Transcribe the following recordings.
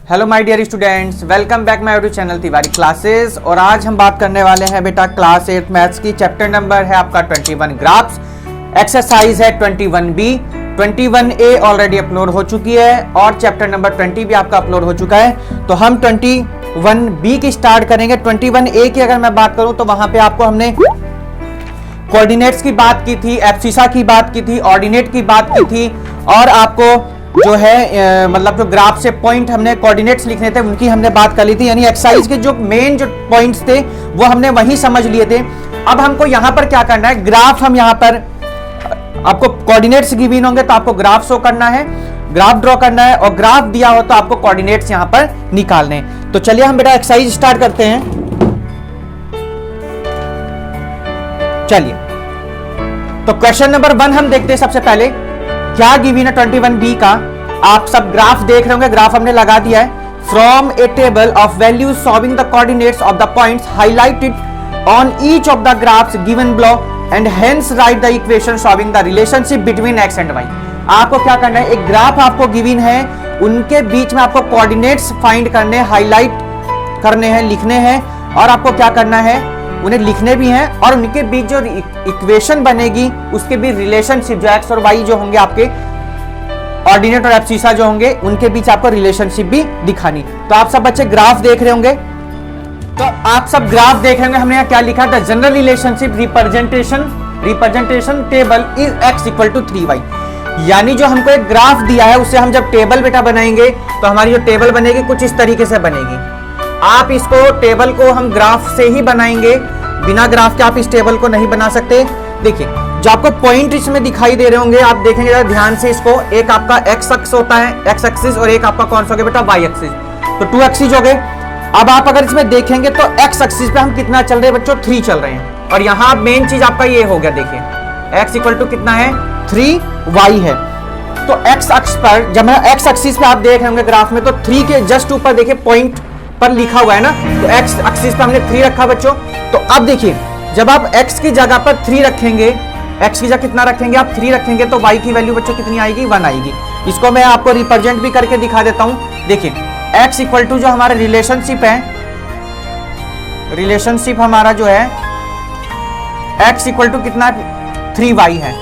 Hello my dear students, welcome back my YouTube channel Tiwari classes. और आज हम बात करने वाले हैं बेटा क्लास 8 मैथ्स की। चैप्टर नंबर है आपका 21 ग्राफ्स, एक्सरसाइज है 21B, 21A ऑलरेडी अपलोड हो चुकी है और चैप्टर नंबर 20 भी आपका अपलोड हो चुका है। तो हम 21B की स्टार्ट करेंगे। 21A की अगर मैं बात करूं तो वहां पे आपको हमने कोऑर्डिनेट्स की बात की थी, एब्सिसा की बात की थी, ऑर्डिनेट की बात की थी और आपको जो है मतलब जो ग्राफ से पॉइंट हमने कोऑर्डिनेट्स लिखने थे उनकी हमने बात कर ली थी। यानी एक्सरसाइज के जो मेन जो पॉइंट्स थे वो हमने वही समझ लिए थे। अब हमको यहां पर क्या करना है, ग्राफ हम यहां पर आपको कोऑर्डिनेट्स गिवन होंगे तो आपको ग्राफ शो करना है, ग्राफ ड्रॉ करना है और ग्राफ दिया हो तो आपको कोऑर्डिनेट्स यहां पर निकालने हैं। तो चलिए हम बेटा एक्सरसाइज स्टार्ट करते हैं। चलिए तो क्वेश्चन नंबर 1 हम देखते हैं। सबसे पहले क्या गिवन है 21B का, आप सब ग्राफ देख रहे होंगे, ग्राफ हमने लगा दिया है। From a table of values showing the coordinates of the points highlighted on each of the graphs given below and hence write the equation showing the relationship between x and y. आपको क्या करना है, एक graph आपको given है, उनके बीच में आपको कोऑर्डिनेट्स फाइंड करने, हाईलाइट करने हैं, लिखने हैं और आपको क्या करना है, उन्हें लिखने भी हैं और उनके बीच जो इक्वेशन बनेगी उसके बीच रिलेशनशिप जो एक्स और वाई जो होंगे आपके ऑर्डिनेट और एब्सिसा जो होंगे उनके बीच आपको रिलेशनशिप भी दिखानी। तो आप सब बच्चे ग्राफ देख रहे होंगे, तो आप सब ग्राफ देख रहे होंगे। हमने यहाँ क्या लिखा था, general relationship representation table is x equal to 3y। यानी जो हमको एक ग्राफ दिया है उससे हम जब टेबल बेटा बनाएंगे तो हमारी जो टेबल बनेगी कुछ इस तरीके से बनेगी। आप इसको टेबल को हम ग्राफ से ही बनाएंगे, बिना ग्राफ के आप इस टेबल को नहीं बना सकते। देखिए जो आपको पॉइंट इसमें दिखाई दे रहे होंगे, आप देखेंगे ध्यान से इसको, एक आपका एक्स एक्स होता है, एक्स एक्सिस, और एक आपका कौन सा हो गया बेटा, वाई एक्सिस। तो 2 एक्सिस हो गए। अब आप अगर इसमें देखेंगे तो एक्स एक्सिस पे हम कितना चल रहे हैं बच्चों, 3 चल रहे हैं। और यहाँ मेन चीज आपका ये हो गया, देखिए एक्स इक्वल टू कितना है, 3y है। तो एक्स अक्ष पर जब मैं एक्स एक्सिस पे आप देख रहे होंगे ग्राफ में, तो 3 के जस्ट ऊपर देखिए पॉइंट पर लिखा हुआ है ना, तो एक्स एक्सिस पे हमने 3 रखा बच्चों। तो अब देखिए जब आप x की जगह पर 3 रखेंगे, x की जगह कितना रखेंगे आप, 3 रखेंगे, तो y की वैल्यू बच्चों कितनी आएगी, 1 आएगी। इसको मैं आपको रिप्रेजेंट भी करके दिखा देता हूं। देखिए x इक्वल टू जो हमारा रिलेशनशिप है, रिलेशनशिप हमारा जो है x इक्वल टू कितना, 3y है।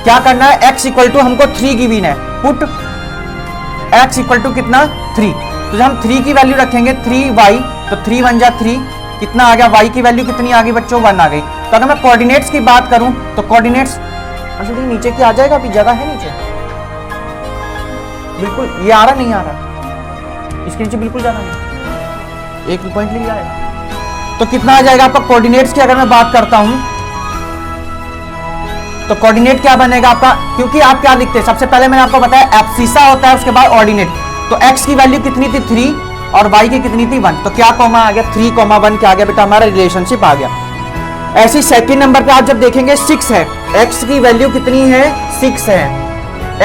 क्या करना है, x इक्वल टू हमको 3 गिवन है, पुट x इक्वल टू कितना, 3। तो जब हम 3 की वैल्यू रखेंगे 3y, तो 3 1 जा 3, कितना आ गया, y की वैल्यू कितनी आ गई बच्चों, 1 आ गई। तो अगर मैं कोऑर्डिनेट्स की बात करूं तो कोऑर्डिनेट्स नीचे की आ जाएगा, अभी जगह है नीचे, बिल्कुल ये आ रहा नहीं आ रहा, इसके नीचे बिल्कुल जाना नहीं, एक पॉइंट लिया है। तो कितना आ जाएगा आपका कोऑर्डिनेट्स की अगर मैं बात करता हूं तो कोऑर्डिनेट क्या बनेगा आपका, क्योंकि आप क्या लिखते हैं, सबसे पहले मैंने आपको बताया एब्सिसा होता है, उसके बाद ऑर्डिनेट। तो x की वैल्यू कितनी थी, 3 और y की कितनी थी, 1। तो क्या कॉमा आ गया, 3,1 क्या आ गया बेटा, हमारा रिलेशनशिप आ गया। ऐसी सेकंड नंबर पे आप जब देखेंगे 6 है, x की वैल्यू कितनी है, 6 है,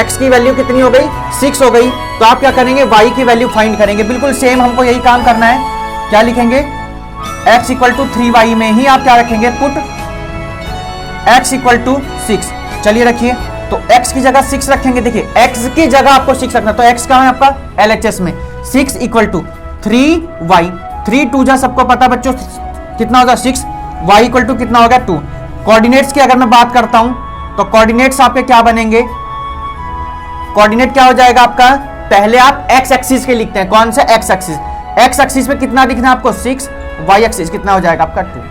x की वैल्यू कितनी हो गई, 6 हो गई। तो आप क्या करेंगे, y की वैल्यू फाइंड करेंगे। बिल्कुल सेम हमको यही काम करना है। क्या लिखेंगे, x इक्वल टू 3y में ही आप क्या रखेंगे, पुट x इक्वल टू 6। चलिए रखिए, तो x की जगह 6 रखेंगे। देखिए x की जगह आपको 6 रखना, तो x कहां है आपका, LHS में। 6 इक्वल टू 3y, 3 2 जा, सबको पता बच्चों कितना होगा 6, y इक्वल टू कितना होगा 2। कोऑर्डिनेट्स की अगर मैं बात करता हूं तो कोऑर्डिनेट्स आपके क्या बनेंगे, कोऑर्डिनेट क्या हो जाएगा आपका, पहले आप x एक्सिस के लिखते हैं, कौन सा x एक्सिस, x एक्सिस पे कितना दिखना है आपको 6, y एक्सिस कितना हो जाएगा आपका 2।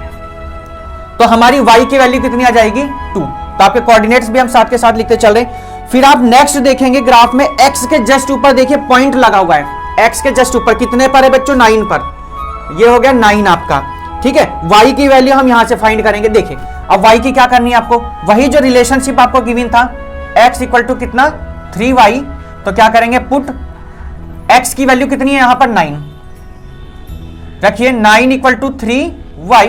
तो हमारी y की वैल्यू कितनी आ जाएगी, 2। तो आपके कोऑर्डिनेट्स भी हम साथ के साथ लिखते चल रहे। फिर आप नेक्स्ट देखेंगे ग्राफ में x के जस्ट ऊपर देखिए पॉइंट लगा हुआ है, x के जस्ट ऊपर कितने पर है बच्चों, 9 पर। ये हो गया 9 आपका, ठीक है। y की वैल्यू हम यहां से फाइंड करेंगे। देखिए अब y की क्या करनी है आपको, वही जो रिलेशनशिप आपको गिवन था, x इक्वल टू कितना, 3y। तो क्या करेंगे, पुट x की वैल्यू कितनी है यहां पर, 9 रखिए, 9 इक्वल टू 3y,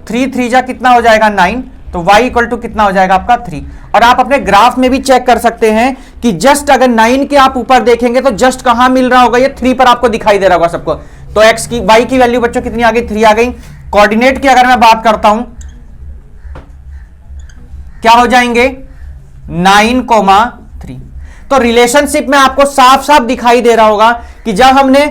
3 3 जा कितना हो जाएगा 9, तो y इक्वल टू कितना हो जाएगा आपका 3। और आप अपने ग्राफ में भी चेक कर सकते हैं कि जस्ट अगर 9 के आप ऊपर देखेंगे तो जस्ट कहां मिल रहा होगा, ये 3 पर आपको दिखाई दे रहा होगा सबको। तो x की, y की वैल्यू बच्चों कितनी आ गई, 3 आ गई। कोऑर्डिनेट की अगर मैं बात करता हूं क्या हो जाएंगे, 9,3। तो रिलेशनशिप में आपको साफ साफ दिखाई दे रहा होगा कि जब हमने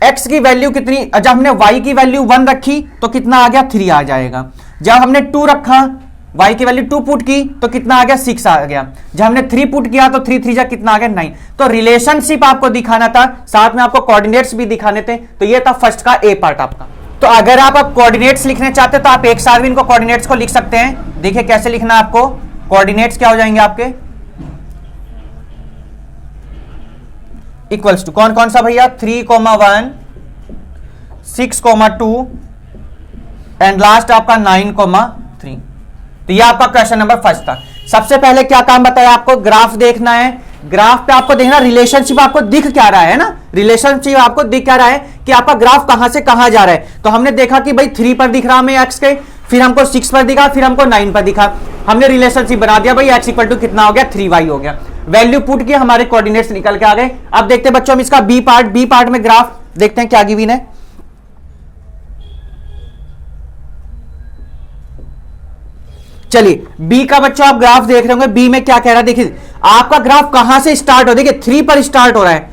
x की वैल्यू कितनी, जब हमने y की वैल्यू 1 रखी तो कितना आ गया 3 आ जाएगा। जब हमने 2 रखा, y की वैल्यू 2 पुट की तो कितना आ गया 6 आ गया। जब हमने 3 पुट किया तो 3 3 जा कितना आ गया 9। तो रिलेशनशिप आपको दिखाना था, साथ में आपको कोऑर्डिनेट्स भी दिखाने थे। तो ये था फर्स्ट का ए पार्ट आपका। तो अगर आप कोऑर्डिनेट्स लिखने चाहते हैं तो आप एक साथ भी इनको कोऑर्डिनेट्स को लिख सकते हैं। देखिए कैसे लिखना है आपको, कोऑर्डिनेट्स क्या हो जाएंगे आपके, इक्वल्स टू कौन कौन सा भैया, 3,1, 6,2 एंड लास्ट आपका 9,3। तो ये आपका क्वेश्चन नंबर फर्स्ट था। सबसे पहले क्या काम बताया आपको, ग्राफ देखना है। ग्राफ पे आपको देखना रिलेशनशिप आपको दिख क्या रहा है ना, रिलेशनशिप आपको दिख क्या रहा है कि आपका ग्राफ कहां से कहां जा रहा है। तो हमने देखा कि भाई 3 पर दिख रहा हमें एक्स के, फिर हमको 6 पर दिखा, फिर हमको 9 पर दिखा। हमने रिलेशनशिप बना दिया भाई एक्स इक्वल टू कितना हो गया 3y हो गया। वैल्यू पुट किया, हमारे कोऑर्डिनेट्स निकल के आ गए। अब देखते हैं बच्चों हम इसका बी पार्ट में ग्राफ देखते हैं क्या गिवन है। चलिए बी का बच्चों आप ग्राफ देख रहे होंगे, बी में क्या कह रहा है, देखिए आपका ग्राफ कहां से स्टार्ट हो, देखिए 3 पर स्टार्ट हो रहा है।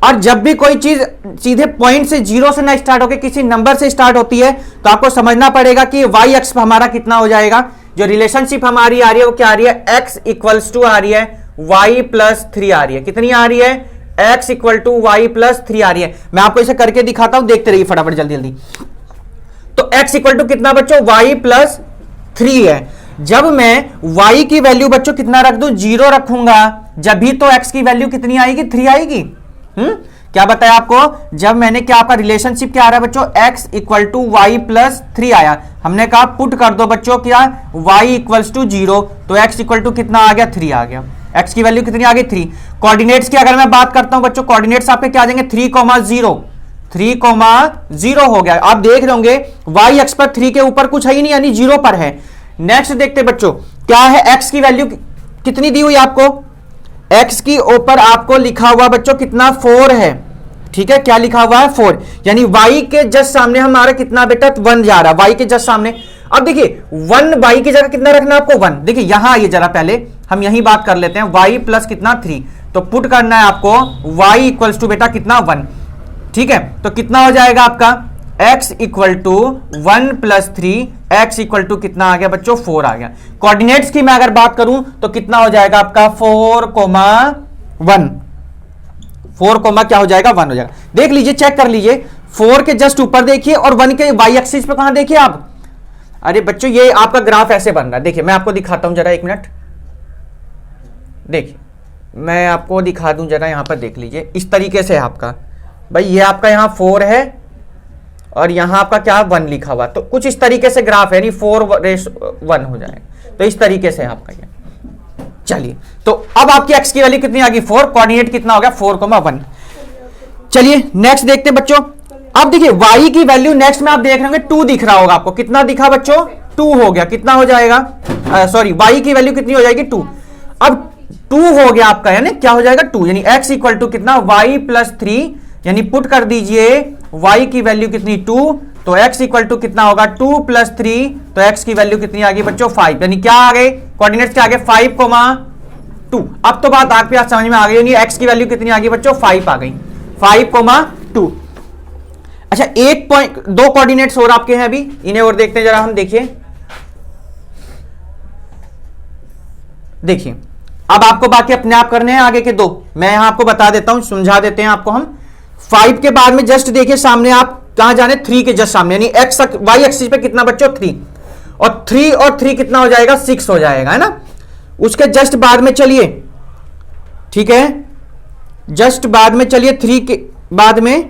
और जब भी कोई चीज सीधे पॉइंट से 0 से ना स्टार्ट होकर किसी नंबर से स्टार्ट होती है तो आपको समझना पड़ेगा कि वाई एक्स हमारा कितना हो जाएगा। जो रिलेशनशिप हमारी आ रही है वो क्या आ रही है, एक्स इक्वल्स टू आ रही है वाई प्लस 3 आ रही है। कितनी आ रही है, x equal to y plus 3 आ रही है। मैं आपको इसे करके दिखाता हूं, देखते रहिए फटाफट जल्दी जल्दी। तो एक्स इक्वल टू कितना बच्चों, वाई प्लस 3 है। जब मैं y की वैल्यू बच्चों कितना रख दूं, 0 रखूंगा, जब भी तो x की वैल्यू कितनी आएगी, 3 आएगी। क्या बताया आपको, जब मैंने क्या आपका रिलेशनशिप क्या आ रहा है बच्चों, x equal to y plus 3 आया, हमने कहा पुट कर दो बच्चों क्या, y इक्वल्स टू 0, तो x इक्वल टू कितना आ गया 3 आ गया। x की वैल्यू कितनी आ गई 3। कोऑर्डिनेट्स की अगर मैं बात करता हूं बच्चों, कोऑर्डिनेट्स आपके क्या आ जाएंगे 3,0, 3,0 हो गया। आप देख रहे होंगे y एक्स पर 3 के ऊपर कुछ है ही नहीं, यानी 0 पर है। नेक्स्ट देखते बच्चों क्या है, x की वैल्यू कितनी दी हुई आपको, x की ऊपर आपको लिखा हुआ बच्चों कितना 4 है। ठीक है, क्या लिखा हुआ है 4, यानी y के जस्ट सामने हमारा कितना बेटा 1 जा रहा है, y के जस्ट सामने। अब देखिए 1 y की जगह कितना रखना आपको 1। देखिए यहां आइए जरा, पहले हम यही बात कर लेते हैं, y प्लस कितना 3, तो पुट करना है आपको y इक्वल्स टू बेटा कितना 1। ठीक है, तो कितना हो जाएगा आपका x इक्वल टू 1 प्लस 3, x इक्वल टू कितना आ गया बच्चों 4 आ गया। कोऑर्डिनेट्स की मैं अगर बात करूं तो कितना हो जाएगा आपका 4,1, 4, क्या हो जाएगा 1 हो जाएगा। देख लीजिए, चेक कर लीजिए, 4 के जस्ट ऊपर देखिए और 1 के y एक्सिस पे कहां देखिए आप। अरे बच्चों ये आपका ग्राफ ऐसे बन रहा है, देखिए मैं आपको दिखाता हूं जरा, 1 मिनट देखिए मैं आपको दिखा दूं जरा, यहां पर देख लीजिए इस तरीके से आपका भाई, ये आपका यहां 4 है और यहां आपका क्या 1 लिखा हुआ, तो कुछ इस तरीके से ग्राफ है, यानी 4:1 हो जाएगा। तो इस तरीके से आपका ये, चलिए तो अब आपकी x की वैल्यू कितनी आ गई 4, कोऑर्डिनेट कितना हो गया 4,1। चलिए नेक्स्ट देखते हैं बच्चों। अब देखिए y की वैल्यू नेक्स्ट में आप देख रहे होंगे 2 दिख रहा होगा आपको, कितना दिखा बच्चों 2 हो गया, कितना हो जाएगा सॉरी y की वैल्यू कितनी हो जाएगी 2। अब 2 हो गया आपका, यानी क्या हो जाएगा 2, यानी x इक्वल टू कितना y प्लस 3, यानी पुट कर दीजिए y की वैल्यू कितनी 2, तो x इक्वल टू कितना होगा 2 प्लस 3, तो x की वैल्यू कितनी आ गई बच्चों 5, यानी क्या आ गए कोऑर्डिनेट्स क्या आ गए 5,2। अब तो बात आपके पास समझ में आ गई, यानी x की वैल्यू कितनी आ गई बच्चों 5 आ गई, 5,2। अच्छा 2 कोऑर्डिनेट्स और आपके हैं, अभी इन्हें और देखते हैं जरा हम। देखिए अब आपको बाकी अपने आप करने हैं, आगे के 2 मैं यहां आपको बता देता हूं, समझा देते हैं आपको हम। 5 के बाद में जस्ट देखिए सामने आप कहां जाने, 3 के जस्ट सामने, यानी एक्स वाई एक्सिस पे कितना बच्चों 3, और 3 और 3 कितना हो जाएगा 6 हो जाएगा, है ना। उसके जस्ट बाद में चलिए, ठीक है, जस्ट बाद में चलिए 3 के बाद में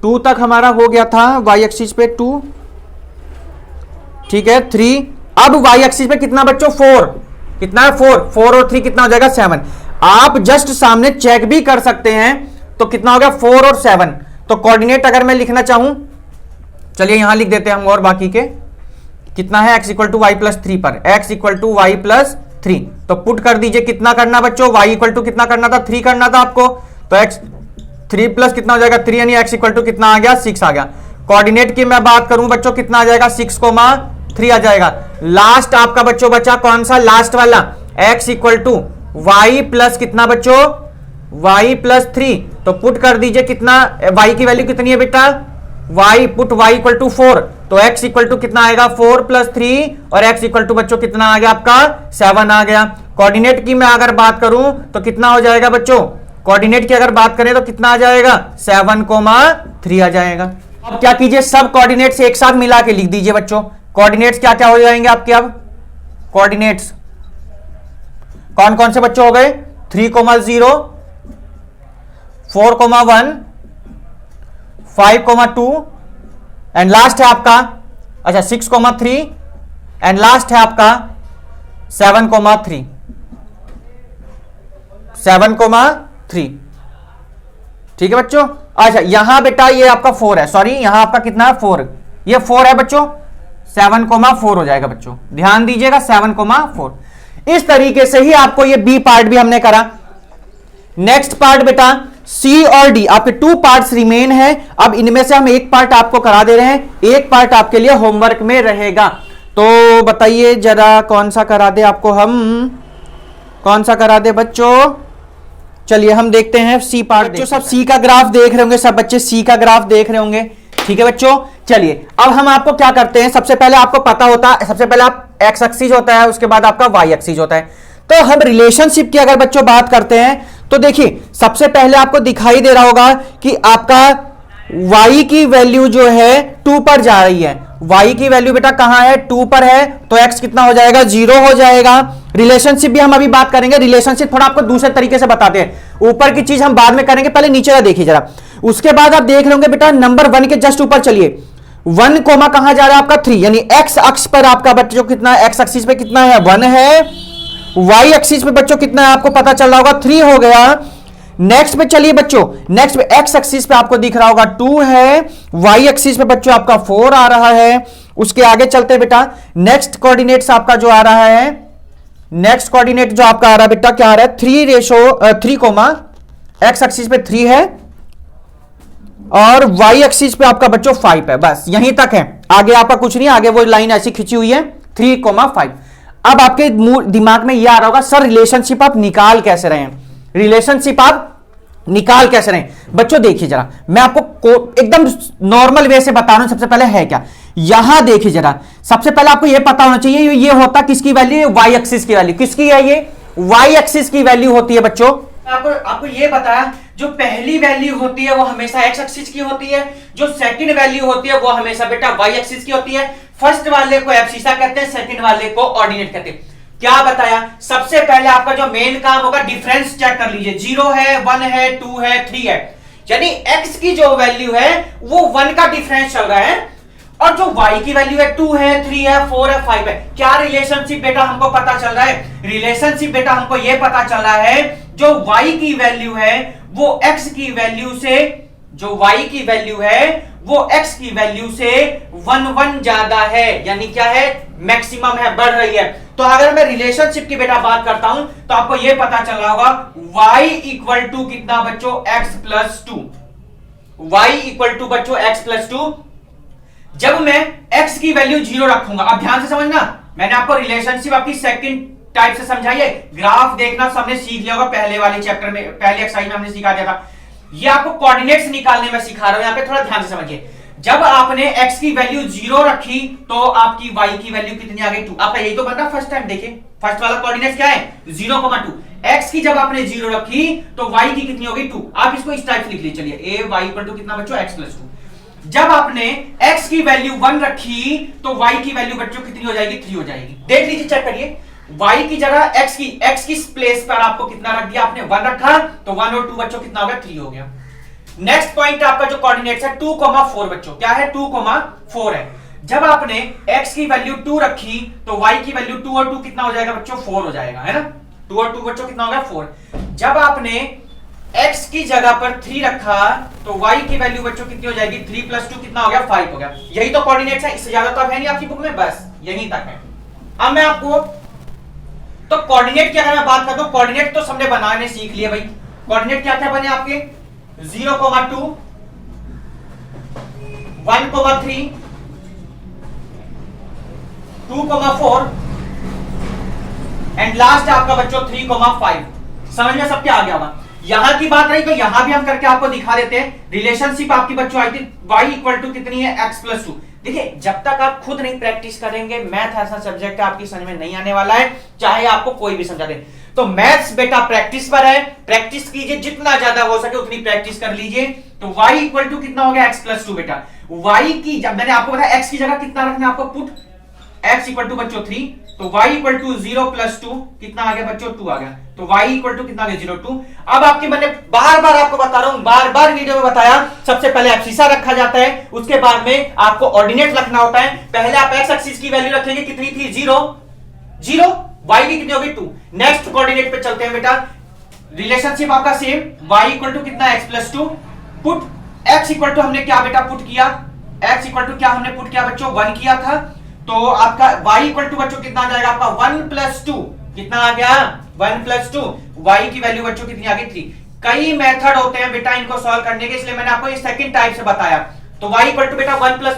2 तक हमारा हो गया था वाई एक्सिस पे 2, ठीक है 3। अब वाई एक्सिस पे कितना बच्चों 4, कितना है 4 और 3 कितना हो जाएगा 7। आप जस्ट सामने चेक भी कर सकते हैं, तो कितना हो गया 4 और 7। तो कोऑर्डिनेट अगर मैं लिखना चाहूं, चलिए यहां लिख देते हैं हम, और बाकी के कितना है x equal to y plus 3 पर, x equal to y plus 3, तो पुट कर दीजिए कितना करना बच्चों, y इक्वल टू कितना करना था 3 करना था आपको, तो x 3 प्लस कितना हो जाएगा 3, यानी x इक्वल टू कितना आ गया 6 आ गया। कोऑर्डिनेट की मैं बात करूं बच्चों कितना आ जाएगा 6,3 आ जाएगा। लास्ट आपका बच्चों बचा कौन सा, लास्ट वाला x equal to y plus कितना बच्चों y प्लस 3, तो पुट कर दीजिए कितना, y की वैल्यू कितनी है बेटा, y put y equal to 4, तो x इक्वल टू कितना आएगा 4 प्लस 3 और x इक्वल टू बच्चों कितना आ गया आपका 7 आ गया। कोऑर्डिनेट की मैं अगर बात करूं तो कितना हो जाएगा बच्चों, कोऑर्डिनेट की अगर बात करें तो कितना आ जाएगा 7,3 आ जाएगा। अब क्या कीजिए, सब कोऑर्डिनेट्स एक साथ मिला के लिख दीजिए बच्चों। कोऑर्डिनेट्स क्या क्या हो जाएंगे आपके, अब कोऑर्डिनेट्स कौन कौन से बच्चों हो गए, 3,0, 4,1, 5,2 एंड लास्ट है आपका, अच्छा 6,3 एंड लास्ट है आपका 7,3, 7,3। ठीक है बच्चों। अच्छा यहां बेटा ये आपका 4 है, सॉरी यहां आपका कितना है 4, ये 4 है बच्चों, 7,4 हो जाएगा बच्चों, ध्यान दीजिएगा 7,4। इस तरीके से ही आपको ये बी पार्ट भी हमने करा। नेक्स्ट पार्ट बेटा सी और डी, आपके 2 पार्ट्स रिमेन है। अब इनमें से हम एक पार्ट आपको करा दे रहे हैं, एक पार्ट आपके लिए होमवर्क में रहेगा। तो बताइए जरा कौन सा करा दे आपको, हम कौन सा करा दे बच्चों, चलिए हम देखते हैं सी पार्ट। बच्चों सब सी का ग्राफ देख रहे होंगे, सब बच्चे सी का ग्राफ देख रहे होंगे, ठीक है बच्चों। चलिए अब हम आपको क्या करते हैं, सबसे पहले आपको पता होता है, सबसे पहले आप एक्स एक्सिस होता है, उसके बाद आपका वाई एक्सिस होता है। तो हम रिलेशनशिप की अगर बच्चों बात करते हैं तो देखिए सबसे पहले आपको दिखाई दे रहा होगा कि आपका y की वैल्यू जो है 2 पर जा रही है। y की वैल्यू बेटा कहां है, 2 पर है, तो x कितना हो जाएगा 0 हो जाएगा। रिलेशनशिप भी हम अभी बात करेंगे, रिलेशनशिप थोड़ा आपको दूसरे तरीके से बताते हैं, ऊपर की चीज हम बाद में करेंगे, पहले नीचे का देखिए जरा। उसके बाद आप देख लोगे बेटा नंबर 1 के जस्ट ऊपर चलिए, 1 कोमा कहां जा रहा है आपका 3, यानी x अक्ष पर आपका बच्चों कितना है, x एक्सिस पे कितना है 1 है, y एक्सिस पे बच्चों कितना है आपको पता चल रहा होगा 3 हो गया। नेक्स्ट पे चलिए बच्चों, नेक्स्ट पे x एक्सिस पे आपको दिख रहा होगा 2 है, y एक्सिस पे बच्चों आपका 4 आ रहा है। उसके आगे चलते बेटा, नेक्स्ट कोऑर्डिनेट्स आपका जो आ रहा है, नेक्स्ट कोऑर्डिनेट जो आपका आ रहा है बेटा क्या आ रहा है 3 कोमा x एक्सिस पे 3 है और y एक्सिस पे आपका बच्चों 5 है, बस यहीं तक है, आगे आपका कुछ नहीं, आगे वो लाइन ऐसी खिंची हुई है 3,5। अब आपके दिमाग में यह आ रहा होगा सर रिलेशनशिप आप निकाल कैसे रहे हैं, रिलेशनशिप आप निकाल कैसे रहे हैं। बच्चों देखिए जरा, मैं आपको एकदम नॉर्मल वे से बता रहा हूं, सबसे पहले है क्या, यहां देखिए जरा, सबसे पहले आपको यह पता होना चाहिए ये होता किसकी वैल्यू, वाई एक्सिस की वैल्यू, किसकी है ये वाई एक्सिस की वैल्यू होती है बच्चों। आपको ये बताया जो पहली वैल्यू होती है वो हमेशा एक्स एक्सिस की होती है, जो सेकंड वैल्यू होती है वो हमेशा बेटा वाई एक्सिस की होती है। फर्स्ट वाले को एब्सिसा कहते हैं, सेकंड वाले को ऑर्डिनेट कहते हैं। क्या बताया, सबसे पहले आपका जो मेन काम होगा डिफरेंस चेक कर लीजिए, 0 है 1 है 2 है 3 है, यानी x की जो वैल्यू है वो 1 का डिफरेंस चल रहा है, और जो y की वैल्यू है 2 है 3 है 4 है 5 है। क्या रिलेशनशिप बेटा हमको पता चल रहा है, रिलेशनशिप बेटा हमको यह पता चल रहा है जो y की वैल्यू है वो x की वैल्यू से, जो y की वैल्यू है वो x की वैल्यू से 1 ज्यादा है, यानी क्या है मैक्सिमम है, बढ़ रही है। तो अगर मैं रिलेशनशिप की बेटा बात करता हूं तो आपको यह पता चल रहा होगा y इक्वल टू कितना बच्चों x plus 2, y equal to बच्चों x प्लस 2। जब मैं x की वैल्यू 0 रखूंगा, अब ध्यान से समझना, मैंने आपको रिलेशनशिप आपकी सेकंड टाइप से समझाई है, ग्राफ देखना सबने सीख लिया होगा पहले वाले चैप्टर में, पहले एक्सरसाइज में हमने सिखा दिया था। ये आपको कोऑर्डिनेट्स निकालने में सिखा रहा हूं, यहां पे थोड़ा ध्यान से समझिए। जब आपने x की वैल्यू 0 रखी तो आपकी y की वैल्यू कितनी आ गई 2, आपका यही तो बन रहा फर्स्ट टाइम। देखिए फर्स्ट वाला कोऑर्डिनेट्स क्या है 0,2, x की जब आपने 0 रखी तो y की कितनी हो गई 2। आप इसको इस टाइप से लिख लीजिए, चलिए a y इक्वल टू कितना बच्चों x प्लस 2। जब आपने x की वैल्यू 1 रखी तो y की वैल्यू बच्चों कितनी हो जाएगी 3 हो जाएगी। देख लीजिए, चेक करिए, y की जगह x की प्लेस पर आपको कितना रख दिया, आपने 1 रखा तो 1 और 2 बच्चों कितना हो गया 3 हो गया। नेक्स्ट पॉइंट आपका जो कोऑर्डिनेट्स है 2,4 बच्चों, क्या है 2,4 है। जब आपने x की वैल्यू 2 रखी तो y की वैल्यू 2 और 2 कितना हो जाएगा बच्चों 4 हो जाएगा, है ना, 2 और 2 बच्चों कितना हो गया 4। जब आपने x की जगह पर 3 रखा तो y की वैल्यू बच्चों कितनी हो जाएगी 3 प्लस 2 कितना हो गया 5 हो गया। यही तो कोऑर्डिनेट्स है, इससे ज्यादा तो अब है नहीं आपकी बुक में, बस यहीं तक है। अब मैं आपको तो कोऑर्डिनेट की अगर मैं बात करता हूं, कोऑर्डिनेट तो सबने बनाने सीख लिए भाई। कोऑर्डिनेट क्या क्या बने आपके 0,2, 1,3, 2,4 एंड लास्ट है आपका बच्चों 3,5। समझ में सब क्या आ गया होगा। यहां की बात रही तो यहां भी हम करके आपको दिखा देते हैं। रिलेशनशिप आपकी बच्चों आई थी y इक्वल टू कितनी है x+2। देखिए जब तक आप खुद नहीं प्रैक्टिस करेंगे, मैथ ऐसा सब्जेक्ट है आपकी समझ में नहीं आने वाला है, चाहे आपको कोई भी समझा दे। तो मैथ्स बेटा प्रैक्टिस पर है, प्रैक्टिस कीजिए, जितना ज्यादा हो सके उतनी प्रैक्टिस कर लीजिए। तो y इक्वल टू कितना हो गया x+2 बेटा। y की जब मैंने आपको बताया x की जगह कितना रखना है आपको, पुट x इक्वल टू बच्चों 3, तो y इक्वल टू 0 + 2 कितना आ गया बच्चों 2 आ गया। तो y इक्वल टू कितना आ गया 0 2। अब आपके मैंने बार बार आपको बता रहा हूं, बार बार वीडियो में बताया, सबसे पहले एब्सिसा रखा जाता है, उसके बाद में आपको ऑर्डिनेट रखना होता है। पहले आप x एक्सिस की वैल्यू रखेंगे, कितनी थी 0 0, y की कितनी होगी 2। नेक्स्ट कोऑर्डिनेट पे चलते हैं बेटा, रिलेशनशिप आपका सेम, y इक्वल टू कितना x+2, put x equal to हमने क्या बेटा पुट किया, x इक्वल टू क्या हमने पुट किया बच्चों 1 किया था। तो आपका y इक्वल टू बच्चों कितना आ जाएगा आपका 1 + 2 कितना आ गया 1 + 2, y की वैल्यू बच्चों कितनी आ गई 3। कई मेथड होते हैं बेटा इनको सॉल्व करने के, इसलिए मैंने आपको ये सेकंड टाइप से बताया। तो y इक्वल टू बेटा 1 +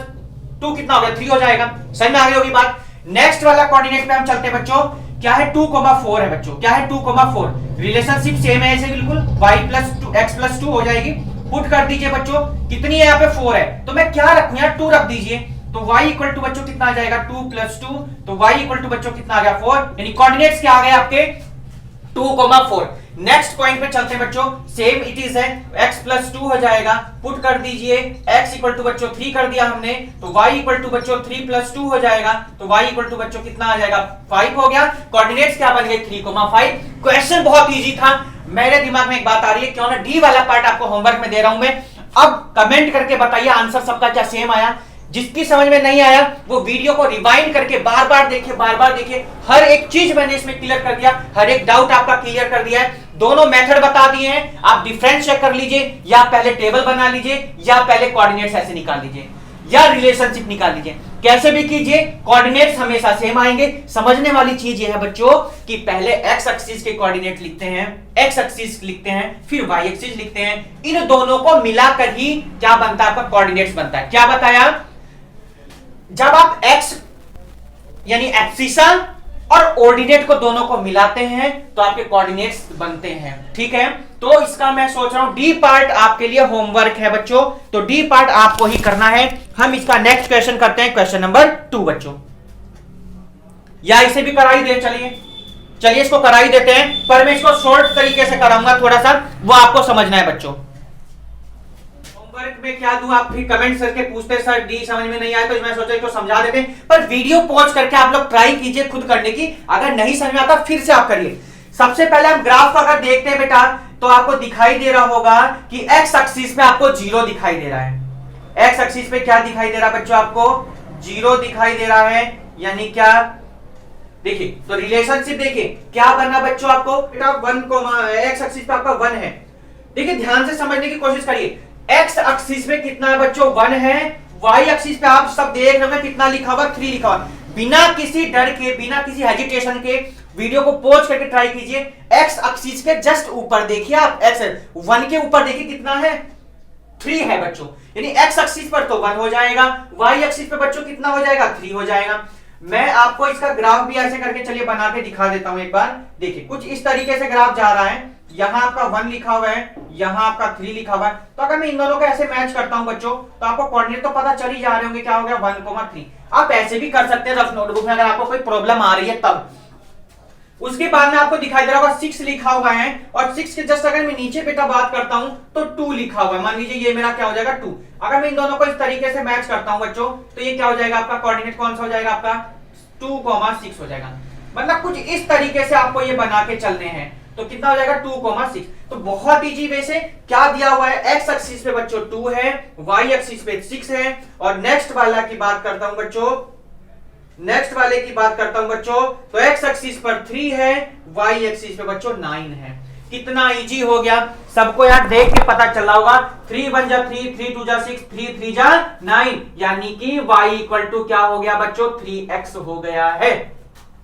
2 कितना हो गया 3 हो जाएगा, समझ में आ गई होगी बात। नेक्स्ट वाला कोऑर्डिनेट पे हम चलते हैं बच्चों, क्या है 2,4 है बच्चों, क्या है 2,4। रिलेशनशिप सेम है ऐसे बिल्कुल, y + 2 x+2 हो जाएगी। पुट कर दीजिए बच्चों, कितनी है यहाँ पे 4 है, तो मैं क्या रखूं यार 2 रख दीजिए। तो y इक्वल टू बच्चों कितना आ जाएगा 2 + 2, तो y इक्वल टू बच्चों कितना आ गया 4, यानी कोऑर्डिनेट्स क्या आ गए आपके 2,4। नेक्स्ट पॉइंट पे चलते हैं बच्चों, सेम इट इज है, x+2 हो जाएगा, पुट कर दीजिए, x इक्वल टू बच्चों 3 कर दिया हमने, तो y इक्वल टू बच्चों 3 + 2 हो जाएगा, तो y इक्वल टू बच्चों कितना आ जाएगा 5 हो गया। कोऑर्डिनेट्स क्या बन गए 3,5। क्वेश्चन बहुत इजी था, मेरे दिमाग में एक बात आ रही है, क्यों ना डी वाला पार्ट आपको होमवर्क में दे रहा हूं मैं। अब कमेंट करके बताइए आंसर सबका क्या सेम आया। जिसकी समझ में नहीं आया वो वीडियो को रिवाइंड करके बार बार देखिए, बार बार देखिए, हर एक चीज मैंने इसमें क्लियर कर दिया, हर एक डाउट आपका क्लियर कर दिया है। दोनों मेथड बता दिए हैं, आप डिफरेंस चेक कर लीजिए, या पहले टेबल बना लीजिए, या पहले कोऑर्डिनेट्स ऐसे निकाल लीजिए, या रिलेशनशिप निकाल लीजिए, कैसे भी कीजिए, कोऑर्डिनेट्स हमेशा सेम आएंगे। समझने वाली चीज ये है बच्चों कि पहले x एक्सिस के कोऑर्डिनेट लिखते हैं, x एक्सिस लिखते हैं, फिर y एक्सिस लिखते हैं, इन दोनों को मिलाकर ही क्या बनता है आपका कोऑर्डिनेट्स बनता है। क्या बताया, जब आप x यानी एब्सिसा और ऑर्डिनेट को दोनों को मिलाते हैं तो आपके कोऑर्डिनेट्स बनते हैं, ठीक है। तो इसका मैं सोच रहा हूं डी पार्ट आपके लिए होमवर्क है बच्चों, तो डी पार्ट आपको ही करना है। हम इसका नेक्स्ट क्वेश्चन करते हैं, क्वेश्चन नंबर 2 बच्चों, या इसे भी करा ही दे, चलिए इसको करा ही देते हैं, पर मैं इसको शॉर्ट तरीके से कराऊंगा, थोड़ा सा वो आपको समझना है बच्चों। में क्या दूं, आप फिर कमेंट करके पूछते सर डी समझ में नहीं आया, तो मैं सोचा इसको समझा देते हैं, पर वीडियो पॉज करके आप लोग ट्राई कीजिए खुद करने की, अगर नहीं समझ में आता फिर से आप करिए। सबसे पहले हम ग्राफ अगर देखते हैं बेटा तो आपको दिखाई दे रहा होगा कि x एक्सिस पे आपको 0 दिखाई दे रहा है। x एक्सिस पे क्या दिखाई दे रहा है बच्चों, आपको 0 दिखाई दे रहा है, यानी क्या देखिए, तो रिलेशनशिप देखिए क्या बनना बच्चों आपको बेटा 1, x एक्सिस पे आपका 1 है। देखिए ध्यान से समझने की कोशिश करिए, x एक्सिस पे कितना है बच्चों 1 है, y एक्सिस पे आप सब देख रहे हो कितना लिखा हुआ 3 लिखा हुआ। बिना किसी डर के, बिना किसी हेजिटेशन के वीडियो को पॉज करके ट्राई कीजिए, x एक्सिस के जस्ट ऊपर देखिए आप, x 1 के ऊपर देखिए कितना है 3 है बच्चों, यानी x एक्सिस पर तो 1 हो जाएगा, y एक्सिस पे बच्चों कितना हो जाएगा 3 हो जाएगा। मैं आपको इसका ग्राफ भी ऐसे करके चलिए बना के दिखा देता हूं एक बार, देखिए कुछ इस तरीके से ग्राफ जा रहा है, यहां आपका 1 लिखा हुआ है, यहां आपका 3 लिखा हुआ है। तो अगर मैं इन दोनों को ऐसे मैच करता हूं बच्चों तो आपको कोऑर्डिनेट तो पता चल ही जा रहे होंगे, क्या हो गया 1,3। आप ऐसे भी कर सकते हैं रफ नोटबुक में, अगर आपको कोई प्रॉब्लम आ रही है तब। उसके बाद में आपको दिखाई दे रहा होगा 6 लिखा हुआ है, और 6 के जस्ट अगर मैं नीचे बेटा बात करता हूं तो 2 लिखा हुआ है, मान लीजिए ये मेरा क्या हो जाएगा 2। अगर मैं इन दोनों को इस तरीके से मैच करता हूं बच्चों तो ये क्या हो जाएगा आपका कोऑर्डिनेट कौन सा हो जाएगा आपका 2,6 हो जाएगा। मतलब कुछ इस तरीके से आपको ये बना के चलने हैं, तो कितना हो जाएगा 2,6। तो बहुत इजी वे से क्या दिया हुआ है, x एक्सिस पे बच्चों 2 है, y एक्सिस पे 6 है, और नेक्स्ट वाला की बात करता हूं बच्चों, नेक्स्ट वाले की बात करता हूं बच्चों, तो x एक्सिस पर 3 है, y एक्सिस पे बच्चों 9 है। कितना इजी हो गया, सबको यार देख के पता चला होगा, 3 1 जा 3, 3 2 जा 6, 3 3 जा 9, यानी कि y इक्वल टू क्या हो गया बच्चों 3x हो गया है।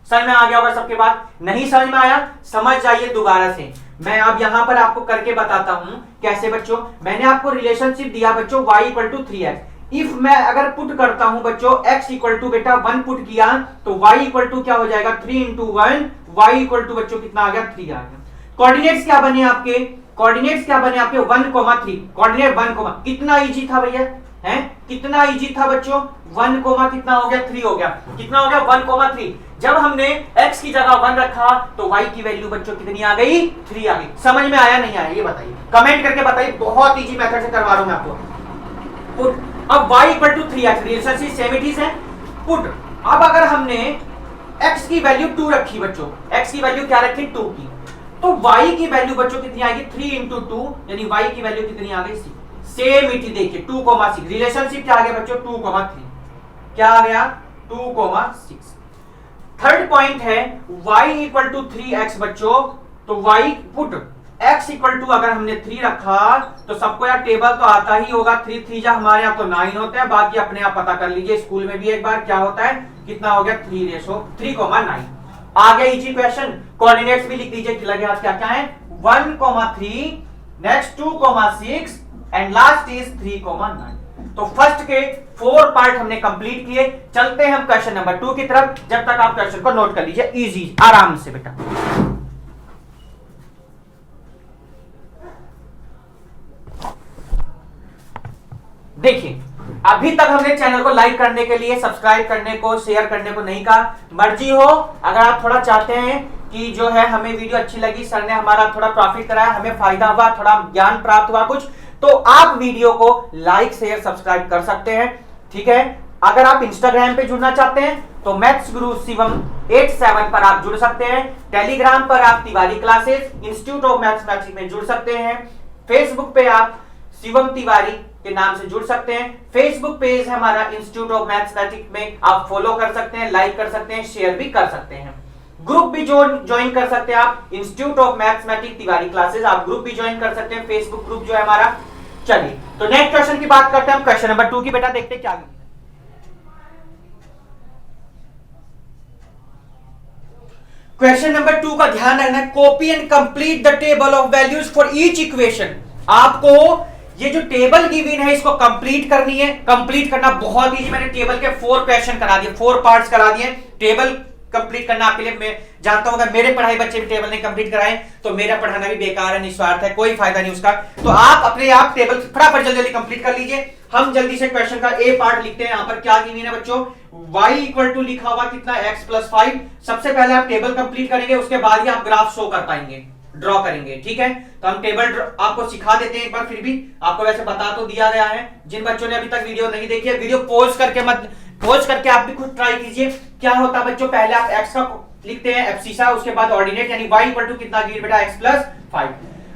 समझ में आ गया होगा सबके बात, नहीं समझ में आया समझ जाइए दोबारा से, मैं अब यहां पर आपको करके बताता हूं कैसे बच्चों। मैंने आपको रिलेशनशिप दिया बच्चों y equal to 3x, if मैं अगर पुट करता हूं बच्चों x इक्वल टू बेटा 1 पुट किया तो y इक्वल टू क्या हो जाएगा 3 × 1, y इक्वल टू बच्चों कितना आ गया 3 आ गया। कोऑर्डिनेट्स क्या बने आपके, कोऑर्डिनेट्स क्या बने आपके 1,3, कोऑर्डिनेट 1, कितना इजी था भैया, हैं कितना इजी था बच्चों, 1, कितना हो गया 3 हो गया, कितना हो गया 1,3। जब हमने x की जगह 1 रखा तो y की वैल्यू बच्चों कितनी आ गई, 3 आ गई। समझ में आया नहीं आया ये बताइए, कमेंट करके बताइए, बहुत इजी मेथड से करवा रहा हूं मैं आपको। पुट अब y equal to 3x, relationship same it is है। पुट अब अगर हमने x की वैल्यू 2 रखी बच्चों, x की वैल्यू क्या रखी 2 की, तो y की वैल्यू बच्चों कितनी आएगी 3 इंटू 2, यानी y की वैल्यू कितनी आ गई 6। सेम इट देखिए 2,6, रिलेशनशिप क्या आ गया बच्चों 2,3, क्या आ गया 2,6। थर्ड पॉइंट है y इक्वल टू 3x बच्चों, तो y put x equal to अगर हमने 3 रखा तो सबको यार टेबल तो आता ही होगा, 3 3 जा हमारे यहाँ तो 9 होता है, बाकी अपने आप पता कर लीजिए, स्कूल में भी एक बार क्या होता है, कितना हो गया 3:3,9। आ गया इजी क्वेश्चन। कोऑर्डिनेट्स भी लिख दीजिए, लगे हाथ क्या क्या है 1,3, नेक्स्ट 2,6 एंड लास्ट इज 3,9। तो फर्स्ट के 4 पार्ट हमने कंप्लीट किए। चलते हैं हम क्वेश्चन नंबर 2 की तरफ, जब तक आप क्वेश्चन को नोट कर लीजिए इजी आराम से बेटा। देखिए अभी तक हमने चैनल को लाइक करने के लिए, सब्सक्राइब करने को, शेयर करने को नहीं कहा, मर्जी हो। अगर आप थोड़ा चाहते हैं कि जो है हमें वीडियो अच्छी लगी, सर ने हमारा थोड़ा प्रॉफिट कराया, हमें फायदा हुआ, थोड़ा ज्ञान प्राप्त हुआ कुछ, तो आप वीडियो को लाइक शेयर सब्सक्राइब कर सकते हैं, ठीक है। अगर आप इंस्टाग्राम पे जुड़ना चाहते हैं तो मैथ्स गुरु शिवम 87 पर आप जुड़ सकते हैं। टेलीग्राम पर आप Tiwari classes institute of mathematics में जुड़ सकते हैं। फेसबुक पे आप शिवम तिवारी के नाम से जुड़ सकते हैं। फेसबुक पेज है हमारा इंस्टीट्यूट ऑफ मैथमेटिक्स में, आप फॉलो कर सकते हैं, लाइक कर सकते हैं, शेयर भी कर सकते हैं। ग्रुप भी ज्वाइन कर सकते हैं आप, institute of mathematics Tiwari classes, आप ग्रुप भी ज्वाइन कर सकते हैं, फेसबुक ग्रुप जो है हमारा। चलिए तो नेक्स्ट क्वेश्चन की बात करते हैं हम, क्वेश्चन नंबर 2 की बेटा देखते हैं क्या। क्वेश्चन नंबर 2 का ध्यान रखना है, copy and complete the table of values for each equation. आपको ये जो टेबल गिवन है इसको कंप्लीट करनी है। कंप्लीट करना बहुत इजी, मैंने टेबल के 4 क्वेश्चन करा दिए, 4 पार्ट्स करा दिए। टेबल कंप्लीट करना आपके लिए, मैं जानता हूं अगर मेरे पढ़ाई बच्चे भी टेबल नहीं कंप्लीट कराएं तो मेरा पढ़ाना भी बेकार है, निस्वार्थ है, कोई फायदा नहीं उसका। तो आप अपने आप टेबल फटाफट जल्दी जल्दी कंप्लीट कर लीजिए। हम जल्दी से क्वेश्चन का ए पार्ट लिखते हैं। यहां पर क्या गिवन है बच्चों, y इक्वल टू लिखा हुआ कितना x प्लस 5। सबसे पहले आप टेबल कंप्लीट करेंगे, उसके बाद ही आप ग्राफ शो कर पाएंगे, ड्रॉ करेंगे, ठीक है। तो हम टेबल आपको सिखा देते हैं एक बार, फिर भी आपको वैसे बता तो दिया गया है। जिन बच्चों ने अभी तक वीडियो नहीं देखी है, वीडियो पॉज करके आप भी खुद ट्राई कीजिए। क्या होता है बच्चों, पहले आप x का लिखते हैं एब्सिसा, उसके बाद ऑर्डिनेट, यानी y इक्वल टू कितना गिवन बेटा x प्लस 5।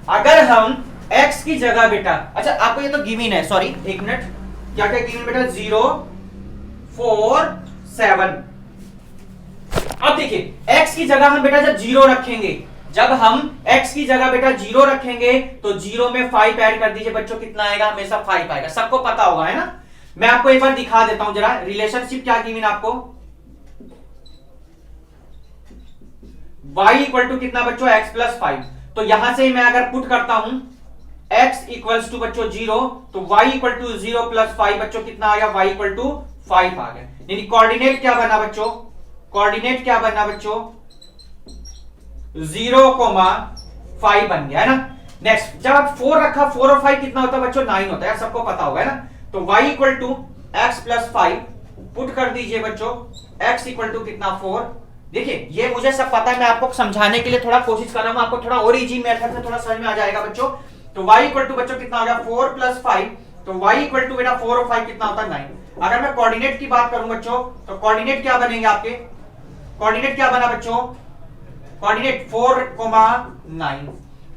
अगर हम x की जगह बेटा, अच्छा आपको ये तो गिवन है, सॉरी एक मिनट, क्या क्या गिवन बेटा 0 4 7। अब देखिए x की जगह हम बेटा जब 0 रखेंगे, जब हम x की जगह बेटा 0 रखेंगे तो 0 में 5 ऐड कर दीजिए बच्चों, कितना आएगा, हमेशा 5 आएगा, सबको पता होगा है ना। मैं आपको एक बार दिखा देता हूं जरा, रिलेशनशिप क्या गिवन आपको, y इक्वल टू कितना बच्चों x प्लस 5। तो यहां से मैं अगर पुट करता हूं x इक्वल्स टू बच्चों 0, तो y इक्वल टू 0 प्लस 5 बच्चों कितना आ गया, y इक्वल टू 5 आ गया। यानी कोऑर्डिनेट क्या बना बच्चों, कोऑर्डिनेट क्या बना बच्चों 0,5 बन गया है ना। नेक्स्ट जब आप 4 रखा, 4 और 5 कितना होता है बच्चों 9 होता है, सबको पता होगा है ना। तो y equal to x plus 5 put कर दीजिए बच्चों, x इक्वल टू कितना 4। देखिए ये मुझे सब पता है, मैं आपको समझाने के लिए थोड़ा कोशिश कर रहा हूं, आपको थोड़ा और इजी मेथड से थोड़ा समझ में आ जाएगा बच्चों। तो y इक्वल टू बच्चों कितना हो गया 4 प्लस 5, तो y इक्वल टू बेटा 4 और 5 कितना होता है 9। अगर मैं कोऑर्डिनेट की बात करूं बच्चों, तो कोऑर्डिनेट क्या बनेंगे आपके, कोऑर्डिनेट क्या बना बच्चों, कोऑर्डिनेट 4,9।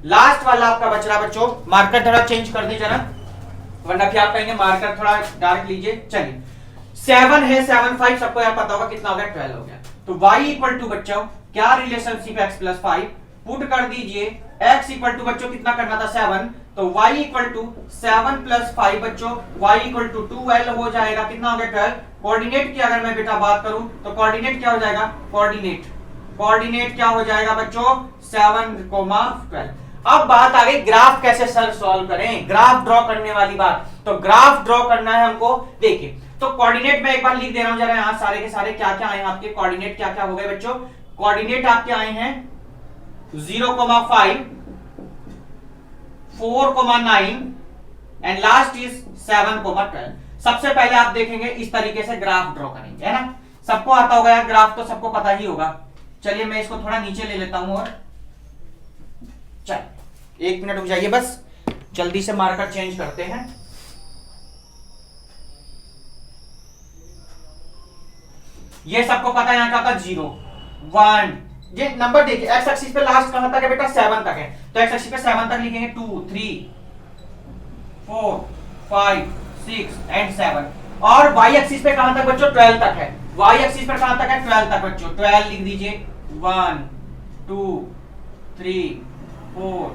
लास्ट वाला आपका बच रहा बच्चों, मार्कर थोड़ा चेंज कर दीजिए जरा, वरना फिर आप कहेंगे मार्कर थोड़ा डार्क लीजिए। चलिए 7 है, 7 5 सबको यार पता होगा कितना हो गया 12 हो गया। तो y इक्वल टू बच्चों क्या रिलेशनशिप x प्लस 5, पुट कर दीजिए x इक्वल टू बच्चों कितना करना था 7, तो y इक्वल टू 7 प्लस 5 बच्चों y इक्वल टू 12 हो जाएगा, कितना हो गया 12। कोऑर्डिनेट की अगर मैं बेटा बात करूं तो कोऑर्डिनेट क्या हो जाएगा, कोऑर्डिनेट क्या हो जाएगा बच्चों 7,12। अब बात आ गई ग्राफ कैसे सर सॉल्व करें, ग्राफ ड्रॉ करने वाली बात। तो ग्राफ ड्रॉ करना है हमको, देखिए तो कोऑर्डिनेट मैं एक बार लिख दे रहा हूं जरा, यहां सारे के सारे क्या क्या आए हैं आपके कोऑर्डिनेट, क्या क्या हो गए बच्चों, कोऑर्डिनेट आपके आए हैं 0,5, 4,9 एंड लास्ट इज 7,12। सबसे पहले आप देखेंगे इस तरीके से ग्राफ ड्रॉ करेंगे, है ना। सबको आता होगा यार, ग्राफ तो सबको पता ही होगा। चलिए मैं इसको थोड़ा नीचे ले लेता हूं और चल 1 मिनट रुक जाइए, बस जल्दी से मार्कर चेंज करते हैं। ये सबको पता है यहाँ क्या था, 0 1। ये नंबर देखिए, एक्स एक्सिस पे लास्ट कहां तक है बेटा, 7 तक है, तो एक्स एक्सिस पे 7 तक लिखेंगे 2 3 4 5 6 एंड 7। और वाई एक्सिस पे कहां तक बच्चों, 12 तक है। वाई एक्सिस पर कहां तक है, 12 तक बच्चों। 12 लिख दीजिए, 1 2 3 4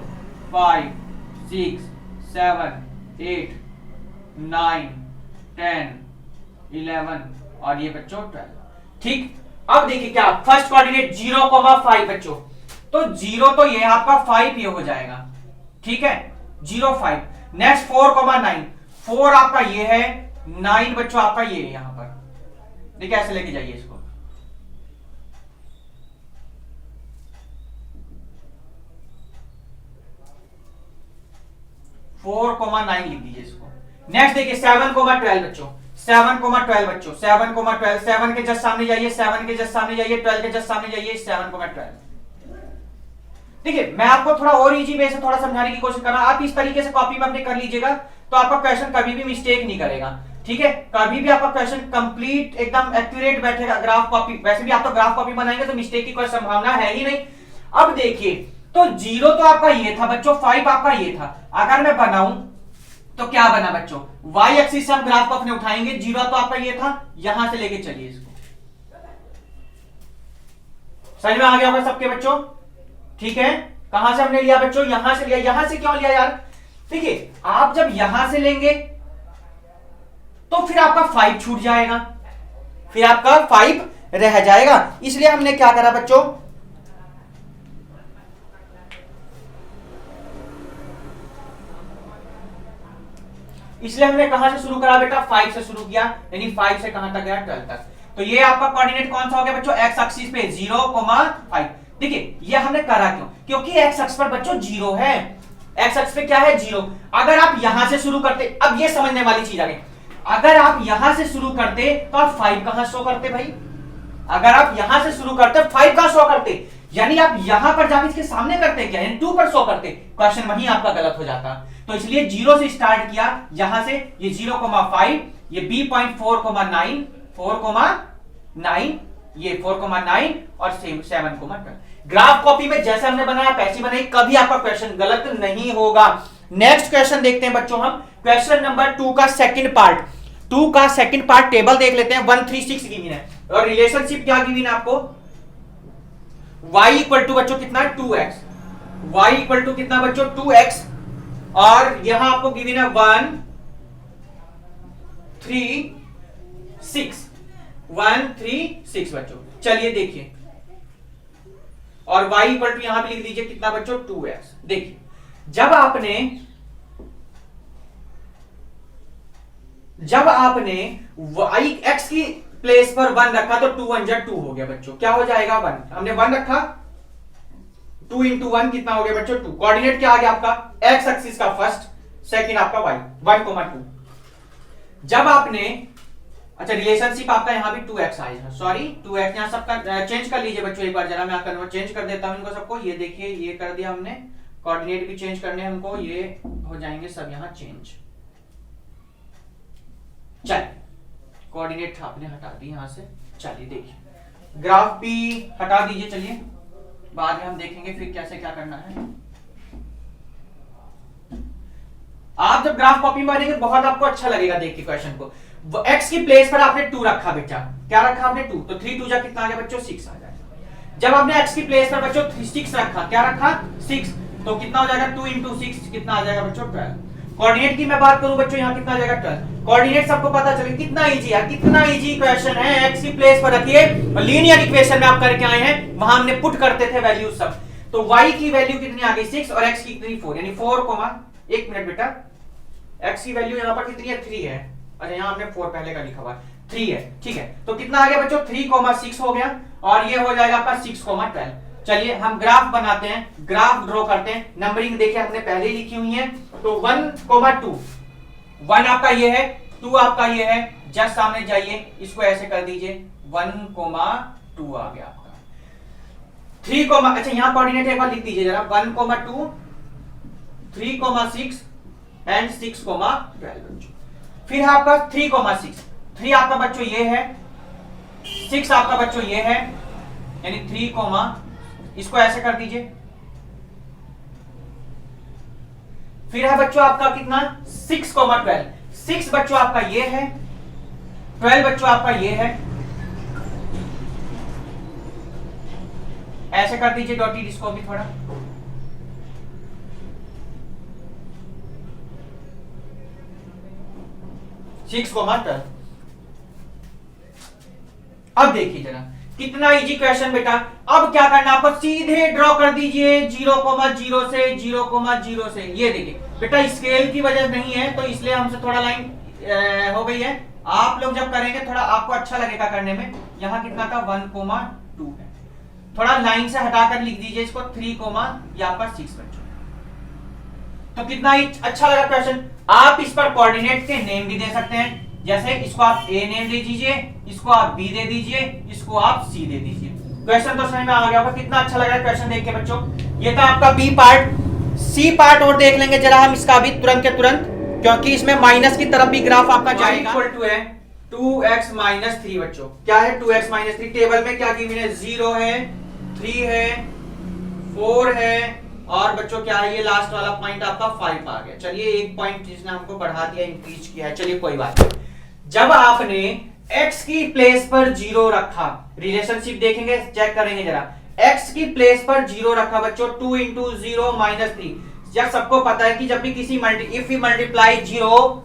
5 6 7 8 9 10 11 और ये बच्चों 12। ठीक, अब देखिए क्या, फर्स्ट कोऑर्डिनेट 0,5 बच्चों, तो 0 तो ये आपका 5 ये हो जाएगा, ठीक है, 0 5। नेक्स्ट 4,9, 4 आपका ये है, 9 बच्चों आपका ये है यहां पर। देखिए ऐसे लेके जाइए इसको, लिख दीजिए इसको। नेक्स्ट देखिए 7,12 बच्चों, 7,12 बच्चों, 7,12, 7 के जस्ट सामने जाइए, 7 के जस्ट सामने जाइए, 12 के जस्ट सामने जाइए, 7,12। देखिए मैं आपको थोड़ा और इजी वे से थोड़ा समझाने की कोशिश कर रहा हूं, आप इस तरीके से कॉपी में अपने कर लीजिएगा तो आपका क्वेश्चन कभी भी मिस्टेक नहीं करेगा, ठीक है। कभी भी आपका क्वेश्चन कंप्लीट एकदम एक्यूरेट बैठेगा। ग्राफ कॉपी, वैसे भी आप तो ग्राफ कॉपी बनाएंगे तो मिस्टेक की कोई संभावना है ही नहीं। अब देखिए, तो 0 तो आपका ये था बच्चों, 5 आपका ये था। अगर मैं बनाऊं तो क्या बना बच्चों, वाई एक्सिस से हम ग्राफ को अपने उठाएंगे, 0 तो आपका ये था, यहां से लेके चलिए इसको। समझ में आ गया होगा सबके बच्चों, ठीक है। कहां से हमने लिया बच्चों, यहां से लिया। यहां से क्यों लिया यार, देखिए आप जब यहां से लेंगे तो फिर आपका 5 छूट जाएगा, फिर आपका 5 रह जाएगा, इसलिए हमने क्या करा बच्चों, इसलिए हमने कहां से शुरू करा बेटा, 5 से शुरू किया, यानी 5 से कहां तक गया, 12 तक। तो ये आपका कोऑर्डिनेट कौन सा हो गया बच्चों, एक्स एक्सिस पे 0,5। देखिए ये हमने करा क्यों, क्योंकि एक्स एक्सिस पर बच्चों 0 है, एक्स एक्सिस पे क्या है, 0। अगर आप यहां से शुरू करते, अब ये समझने वाली चीज आ गई, अगर आप यहां से शुरू करते तो आप 5 कहां शो करते भाई, अगर आप यहां से शुरू करते 5 कहां शो करते, यानी आप यहां पर जाके इसके सामने करते क्या, यानी 2 पर शो करते, क्वेश्चन वहीं आपका गलत हो जाता। तो इसलिए 0 से स्टार्ट किया, यहां से ये 0,5, ये b पॉइंट 4,9, 4,9, ये 4,9 और 7,12। ग्राफ कॉपी में जैसे हमने बनाया पैसे बनाई, कभी आपका क्वेश्चन गलत नहीं होगा। नेक्स्ट क्वेश्चन देखते हैं बच्चों हम, क्वेश्चन नंबर 2 का सेकंड पार्ट। 2 का सेकंड पार्ट टेबल देख लेते हैं। 136 गिवन है और रिलेशनशिप क्या गिवन है आपको, y इक्वल टू बच्चों कितना, 2x, y इक्वल टू कितना बच्चों, 2x, और यहां आपको गिवन है 1 3 6, 1 3 6 बच्चों। चलिए देखिए, और y इक्वल टू यहां भी लिख दीजिए कितना बच्चों, 2x। देखिए जब आपने y x की प्लेस पर 1 रखा तो 2 1 जा 2 हो गया बच्चों, क्या हो जाएगा 1, हमने 1 रखा, 2 इंटू 1 कितना हो गया बच्चों, 2। कोऑर्डिनेट क्या आ गया आपका, x एक्सिस का फर्स्ट, सेकंड आपका y, 1,2। जब आपने, अच्छा रिलेशनशिप आपका यहां भी 2x आएगा, सॉरी 2x, यहां सबका चेंज कर लीजिए बच्चों एक बार जरा, मैं कन्वर्ट चेंज कर देता हूं इनको सबको। ये देखिए ये कर दिया हमने, कोऑर्डिनेट भी चेंज करने हमको, ये हो जाएंगे सब यहां चेंज। चलिए कोऑर्डिनेट आपने हटा दी यहां से। चलिए देखिए ग्राफ भी हटा दीजिए, चलिए बाद में हम देखेंगे फिर कैसे क्या करना है। आप जब ग्राफ कॉपी में बनेंगे बहुत आपको अच्छा लगेगा देख के क्वेश्चन को। x की प्लेस पर आपने 2 रखा बेटा, क्या रखा आपने 2, तो 3 2 जा कितना आ गया बच्चों, 6 आ जाएगा। जब आपने x की प्लेस पर बच्चों 6 रखा, क्या रखा 6, तो कितना हो जाएगा 2 इंटू 6 कितना आ जाएगा बच्चों 12। कोऑर्डिनेट की मैं बात करूं बच्चों, यहां कितना आ जाएगा 12। कोऑर्डिनेट सबको पता चले, कितना इजी है, कितना इजी क्वेश्चन है। x की प्लेस पर रखिए और लीनियर इक्वेशन में आप करके आए हैं, वहां हमने पुट करते थे वैल्यू सब। तो y की वैल्यू कितनी आ गई 6 और x की कितनी 4, यानी 4, एक मिनट बेटा, x की वैल्यू यहां पर कितनी है 3 है, अच्छा यहां हमने 4 पहले का लिखा हुआ है, 3 है, ठीक है। तो कितना आ गया बच्चों 3,6 हो गया और ये हो जाएगा आपका 6,12। चलिए हम ग्राफ बनाते हैं, ग्राफ ड्रॉ करते हैं। नंबरिंग देखिए हमने पहले ही लिखी हुई है। तो 1,2, 1 आपका ये है, 2 आपका ये है, जस्ट सामने जाइए, इसको ऐसे कर दीजिए, 1,2 आ गया आपका। 3, अच्छा यहां कोऑर्डिनेट एक बार लिख दीजिए जरा, 1,2, 3,6 एंड 6,12। फिर है आपका 3,6, 3 आपका बच्चों ये है, 6 आपका बच्चों ये है, यानी 3, इसको ऐसे कर दीजिए। फिर है बच्चों आपका कितना, 6,12, 6 बच्चों आपका ये है, 12 बच्चों आपका ये है, ऐसे कर दीजिए डॉटेड, इसको भी थोड़ा। अब देखिए जरा कितना इजी क्वेश्चन बेटा। अब क्या करना आपको, सीधे ड्रॉ कर दीजिए 0,0 से 0,0 से। ये देखिए बेटा स्केल की वजह नहीं है तो इसलिए हमसे थोड़ा लाइन हो गई है। आप लोग जब करेंगे थोड़ा आपको अच्छा लगेगा करने में। यहां कितना था, 1,2 है, थोड़ा लाइन से हटाकर लिख दीजिए इसको 3, यहाँ पर 6 बच्चों। तो कितना ही अच्छा लगा क्वेश्चन। आप इस पर कोऑर्डिनेट के नेम भी दे सकते हैं, जैसे इसको आप ए नेम दे दीजिए, इसको आप बी दे दीजिए, इसको आप सी दे दीजिए। क्वेश्चन तो समझ में आ गया होगा। कितना अच्छा लगा क्वेश्चन देख के बच्चों। ये था आपका बी पार्ट। सी पार्ट और देख लेंगे जरा हम इसका भी तुरंत के तुरंत, क्योंकि इसमें माइनस की तरफ भी ग्राफ आपका जाएगा। इक्वल टू है 2x - 3 बच्चों। क्या है 2x - 3? टेबल में क्या की है, 0 है, 3 है, 4 है, और बच्चों क्या है, ये लास्ट वाला पॉइंट आपका 5 आ गया। चलिए एक पॉइंट जिसने हमको बढ़ा दिया, इंक्रीज किया है, चलिए कोई बात नहीं। जब आपने x की प्लेस पर 0 रखा, रिलेशनशिप देखेंगे, चेक करेंगे जरा। x की प्लेस पर 0 रखा बच्चों, 2 × 0 - 3। जब सबको पता है कि जब भी किसी if we multiply 0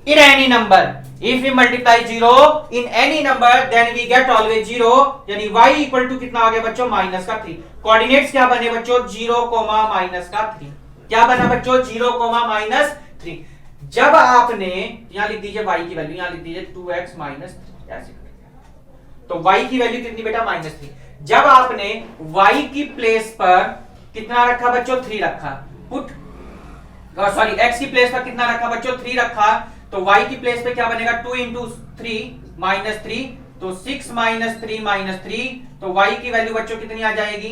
in any number, if we multiply 0 in any number then we get always 0, यानी y इक्वल टू कितना आ गया बच्चों, -3। कोऑर्डिनेट्स क्या बने बच्चों, 0, -3। क्या बना बच्चों, 0, -3। जब आपने यहां लिख दीजिए y की वैल्यू, यहां लिख दीजिए 2x - 3, ऐसे करेंगे तो y की वैल्यू कितनी बेटा, -3। जब आपने y की प्लेस पर कितना रखा बच्चों, 3 रखा, पुट सॉरी x की प्लेस पर कितना रखा बच्चों, 3 रखा, तो y की प्लेस पे क्या बनेगा, 2 × 3 - 3, तो 6 - 3 - 3, तो y की वैल्यू बच्चों कितनी आ जाएगी,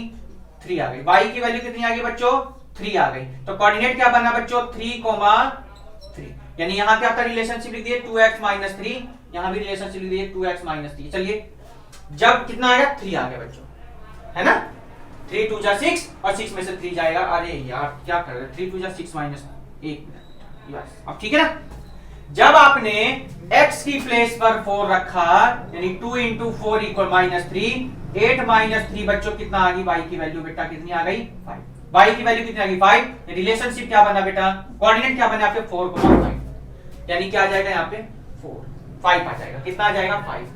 3 आ गई। y की वैल्यू कितनी आ गई बच्चों, 3 आ गई। तो कोऑर्डिनेट क्या बना बच्चों, 3,3, यानी यहां क्या आपका रिलेशनशिप लिख दिए 2x - 3, यहां भी रिलेशनशिप लिख दिए 2x - 3। चलिए जब कितना आएगा, 3 आ गया बच्चों, है ना। 3 2 6 और 6 में से 3 जाएगा। अरे यार क्या कर रहे हैं, 3 2 6 - 1, यस अब ठीक है ना। जब आपने x की प्लेस पर 4 रखा, यानी 2 × 4 = -3, 8 - 3 बच्चों कितना आ गई, y की वैल्यू बेटा कितनी आ गई, 5। y की वैल्यू कितनी आ गई, 5। रिलेशनशिप क्या बना बेटा, कोऑर्डिनेट क्या बना आपके 4, 5, यानी क्या आ जाएगा यहाँ पे 4, 5 आ जाएगा। कितना आ जाएगा, 5।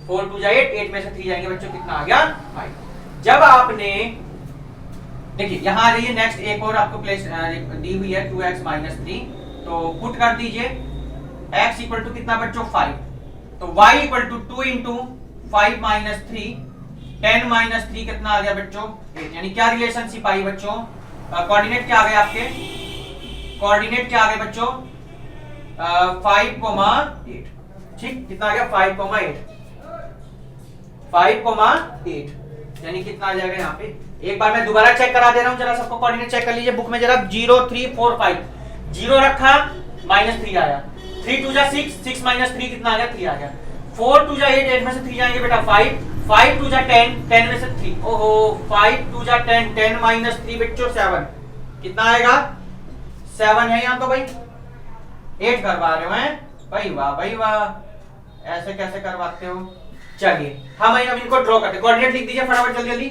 4 2 8, 8 में से 3 जाएंगे बच्चों, कितना आ गया, 5। जब आपने देखिए यहां आ रही है नेक्स्ट, एक और आपको प्लेस दी हुई है 2x - 3, तो पुट कर दीजिए x इक्वल टू कितना बच्चों, 5, तो y इक्वल टू 2 × 5 - 3, 10 - 3 कितना आ गया बच्चों, 8। यानी क्या रिलेशनशिप आई बच्चों, कोऑर्डिनेट क्या आ गए आपके, कोऑर्डिनेट क्या आ गए बच्चों, 5,8। ठीक, कितना आ गया, 5,8, 5,8, यानी कितना आ जाएगा यहाँ पे। एक बार मैं दोबारा चेक करा दे रहा हूं, जरा सबको कोऑर्डिनेट चेक कर लीजिए बुक में जरा। 0 3 4 5, 0 रखा, -3 आया, 3 2 6 6 - 3 कितना आ गया, 3 आ गया। 4 2 8, 8 में से 3 जाएंगे बेटा 5, 5 2 10, 10 में से 3, ओहो 5 2 10, 10 - 3 बच्चों 7, कितना आएगा, 7 है यहाँ तो भाई, 8 करवा रहे हो हैं भाई, वाह भाई वाह, ऐसे कैसे करवाते हो। चलिए हम अब इनको ड्रॉ करते हैं, कोऑर्डिनेट लिख दीजिए फटाफट जल्दी जल्दी।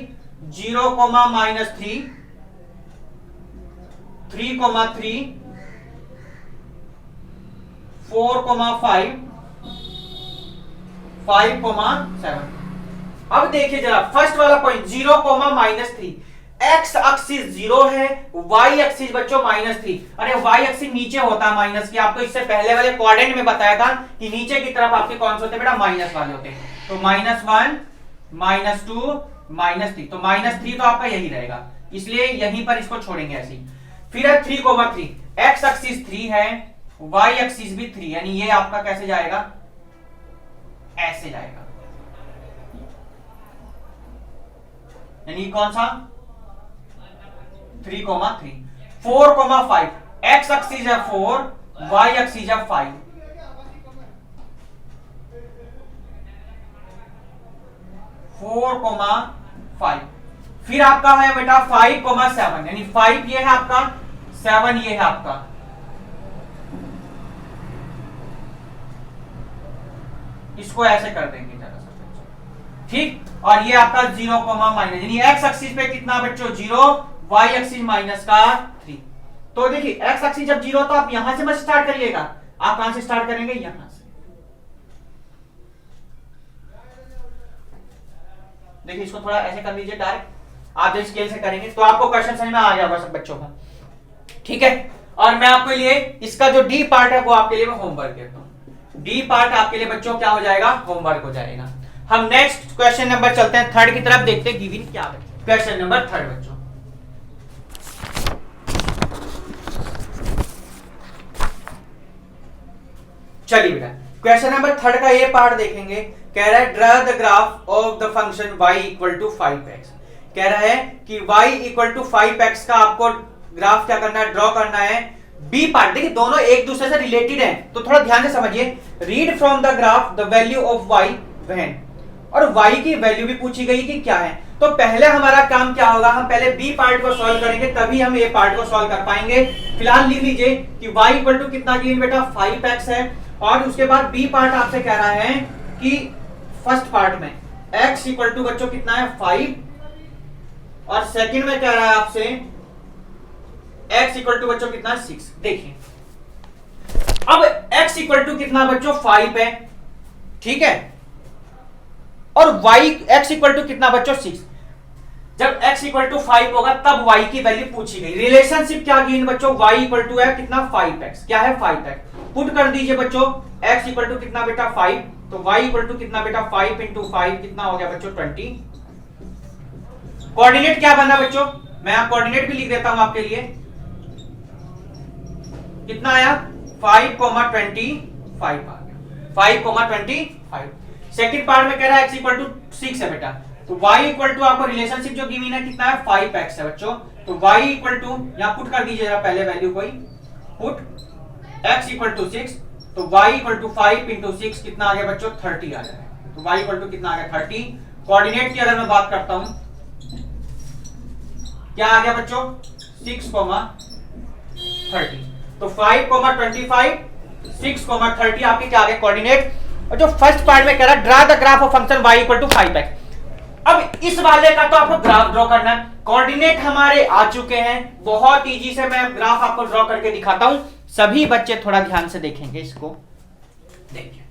0, -3, 3, 3, 4, 5, 5, 7। अब देखिए जरा फर्स्ट वाला पॉइंट 0, -3, x एक्सिस 0 है, y एक्सिस बच्चों -3। अरे y एक्सिस नीचे होता है माइनस की, आपको इससे पहले वाले क्वाड्रेंट में बताया था कि नीचे की तरफ आपके कौन से होते हैं बेटा, माइनस वाले होते हैं। तो -1 -2 -3, तो -3 तो आपका यही रहेगा, इसलिए यहीं पर इसको छोड़ेंगे ऐसे ही। फिर है 3,3, एक्स एक्सिस 3 है, वाई एक्सिस भी 3, यानी ये आपका कैसे जाएगा, ऐसे जाएगा, यानी कौन सा 3,3। 4,5, एक्स एक्सिस है 4, वाई एक्सिस है 5, 4,5। फिर आपका है बेटा 5,7, यानी 5 ये है आपका, 7 ये है आपका। इसको ऐसे कर देंगे जरा सा, ठीक। और ये आपका 0, माइनस, यानी एक्स एक्सिस पे कितना बच्चों 0, वाई एक्सिस माइनस का 3। तो देखिए एक्स एक्सिस जब 0 तो आप यहां से मत स्टार्ट करिएगा, आप कहां से स्टार्ट करेंगे, यहां से। देखिए इसको थोड़ा ऐसे कर लीजिए डायरेक्ट, आप जब स्केल से करेंगे तो आपको क्वेश्चन समझ में आ गया सब बच्चों का, ठीक है। और मैं आपके लिए इसका जो डी पार्ट है वो आपके लिए मैं होमवर्क देता हूं। डी पार्ट आपके लिए बच्चों क्या हो जाएगा, होमवर्क हो जाएगा। हम नेक्स्ट क्वेश्चन नंबर चलते हैं, थर्ड की तरफ, देखते हैं गिवन क्या है। क्वेश्चन नंबर थर्ड बच्चों, चलिए बेटा क्वेश्चन नंबर थर्ड का ये पार्ट देखेंगे। कह रहा है draw the graph of the function y equal to 5x। कह रहा है कि y इक्वल टू 5x का आपको ग्राफ क्या करना है, ड्रॉ करना है। बी पार्ट देखिए दोनों एक दूसरे से रिलेटेड हैं, तो थोड़ा ध्यान से समझिए। Read from the graph the value of y when, और y की वैल्यू भी पूछी गई कि क्या है। तो पहले हमारा काम क्या होगा, हम पहले बी पार्ट को सॉल्व करेंगे तभी हम ए पार्ट को सॉल्व कर पाएंगे। फिलहाल लिख लीजिए कि y इक्वल टू कितना गिवन बेटा 5x है, और उसके बाद बी पार्ट आपसे कह रहा है कि फर्स्ट पार्ट में x इक्वल टू बच्चों कितना है 5, और सेकंड में कह रहा है आपसे x इक्वल टू बच्चों कितना है 6। देखिए अब x इक्वल टू कितना बच्चों 5 है, ठीक है, और y x इक्वल टू कितना बच्चों 6। जब x इक्वल टू 5 होगा तब y की वैल्यू पूछी गई। रिलेशनशिप क्या गिवन बच्चों, y इक्वल टू है कितना 5x, क्या है 5x। पुट कर दीजिए बच्चों, x इक्वल टू कितना बेटा 5, तो y इक्वल टू कितना बेटा 5 इंटू 5 कितना हो गया बच्चों 20। कोऑर्डिनेट क्या बना बच्चों, मैं आप कोऑर्डिनेट भी लिख देता हूं आपके लिए, कितना आया 5,25 आ गया, 5,25। सेकंड पार्ट में कह रहा है x इक्वल टू 6 है बेटा, तो y इक्वल टू आपको रिलेशनशिप जो गिवन है कितना है 5x है बच्चों। तो y इक्वल टू यहां पुट कर दीजिए जरा पहले वैल्यू कोई, पुट x इक्वल टू 6, तो y इक्वल टू 5 इंटू 6 कितना आ गया बच्चों 30 आ जाएगा। तो y इक्वल टू कितना आ गया 30। कोऑर्डिनेट की अगर मैं बात करता हूं क्या आ गया बच्चों 6,30, तो 5,25 6,30 आपके क्या आ गए कोऑर्डिनेट। और जो फर्स्ट पार्ट में कह रहा है draw the graph of function y equal to 5x। अब इस वाले का तो आपको ग्राफ ड्रॉ करना है, कोऑर्डिनेट हमारे आ चुके हैं, बहुत इजी से मैं ग्राफ आपको ड्रॉ करके दिखाता हूं। सभी बच्चे थोड़ा ध्यान से देखेंगे इसको, देखिए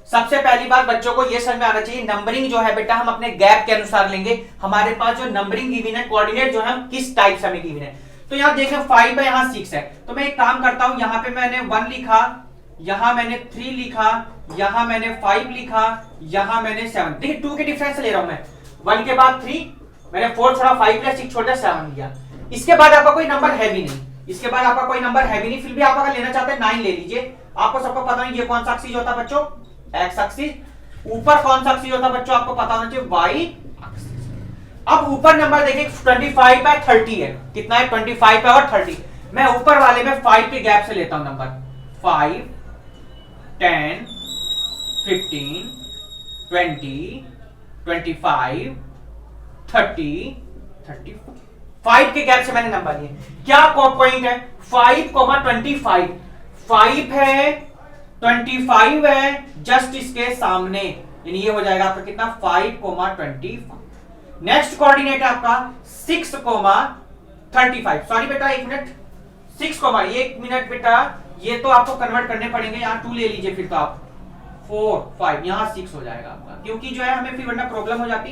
सबसे पहली बात बच्चों को यह समझ में आना चाहिए, नंबरिंग जो है बेटा हम अपने गैप के अनुसार लेंगे। हमारे पास जो नंबरिंग गिवन है, कोऑर्डिनेट जो है हम किस टाइप से हमें गिवन है। तो यहां देखें 5 है, यहां 6 है, तो मैं एक काम करता हूं, यहां पे मैंने 1 लिखा, यहां मैंने 3 लिखा, यहां मैंने 5 लिखा, यहां मैंने 7। देखिए 2 के डिफरेंस से ले रहा हूं मैं, 1 के बाद 3 मैंने 4 छोड़ा, 5 लिया, 6 छोड़ा, 7 लिया। इसके बाद आपका कोई नंबर है भी नहीं, इसके बाद आपका कोई नंबर है भी नहीं, फिर भी आप अगर लेना चाहते हैं 9 ले लीजिए। आपको सबको पता नहीं ये कौन सा एक्सिस होता है बच्चों, एक्स एक्सिस। ऊपर कौन सा एक्सिस होता है बच्चों, आपको पता होना चाहिए वाई एक्सिस। अब ऊपर नंबर देखिए 25 है 30 है, कितना है 25 है और 30। मैं ऊपर वाले में 5 के गैप से लेता हूं नंबर, 5 10 15 20 25 30 35 5 के गैप से मैंने नंबर लिए। क्या पॉइंट है 5,25, 5 है 25 है जस्ट इसके सामने, यानी ये हो जाएगा आपका कितना 5,25। नेक्स्ट कोऑर्डिनेट है आपका 6,35। सॉरी बेटा एक मिनट, 1 मिनट बेटा, ये तो आपको कन्वर्ट करने पड़ेंगे, यहां 2 ले लीजिए, फिर तो आप 4 5 यहां 6 हो जाएगा आपका, क्योंकि जो है हमें फिर वरना प्रॉब्लम हो जाती,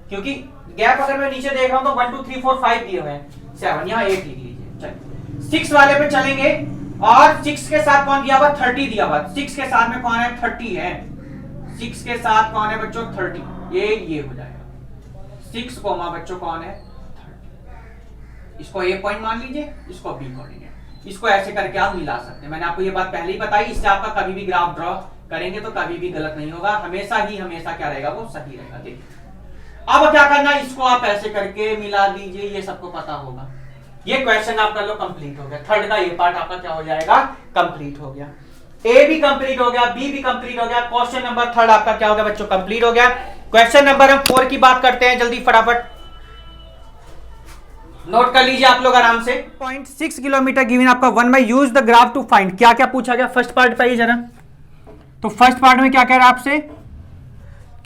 क्योंकि गैप अगर मैं नीचे देख रहा हूं तो 1 2 3 4 5 दिए हुए हैं, 7 यहां 8 लिख लीजिए। चलिए 6 वाले पे चलेंगे, और 6 के साथ कौन दिया हुआ, 30 दिया हुआ। 6 के साथ में कौन है, 30 है। 6 के साथ कौन है बच्चों, 30। ये हो जाएगा 6 कोमा बच्चों कौन है, 30। इसको ए पॉइंट मान लीजिए, इसको बी कोऑर्डिनेट। इसको ऐसे करके आप मिला सकते हैं। मैंने आपको ये बात पहले ही बताई। इससे आपका कभी भी ग्राफ ड्रॉ करेंगे तो कभी भी गलत नहीं होगा, हमेशा क्या रहेगा, वो सही रहेगा। देखिए अब क्या करना है, इसको आप ऐसे करके मिला दीजिए, ये सबको पता होगा। ये क्वेश्चन आपका लो कंप्लीट हो गया। थर्ड का ये पार्ट आपका क्या हो जाएगा, कंप्लीट हो गया। ए भी कंप्लीट हो गया, बी भी कंप्लीट हो गया। क्वेश्चन नंबर थर्ड आपका क्या हो गया बच्चों, कंप्लीट हो गया। क्वेश्चन नंबर हम 4 की बात करते हैं, जल्दी फटाफट नोट कर लीजिए आप लोग आराम से। 0.6 किलोमीटर गिवन आपका 1 by use the graph to find. क्या क्या पूछा गया फर्स्ट पार्ट पे, जरा तो फर्स्ट पार्ट में क्या कह रहा है आपसे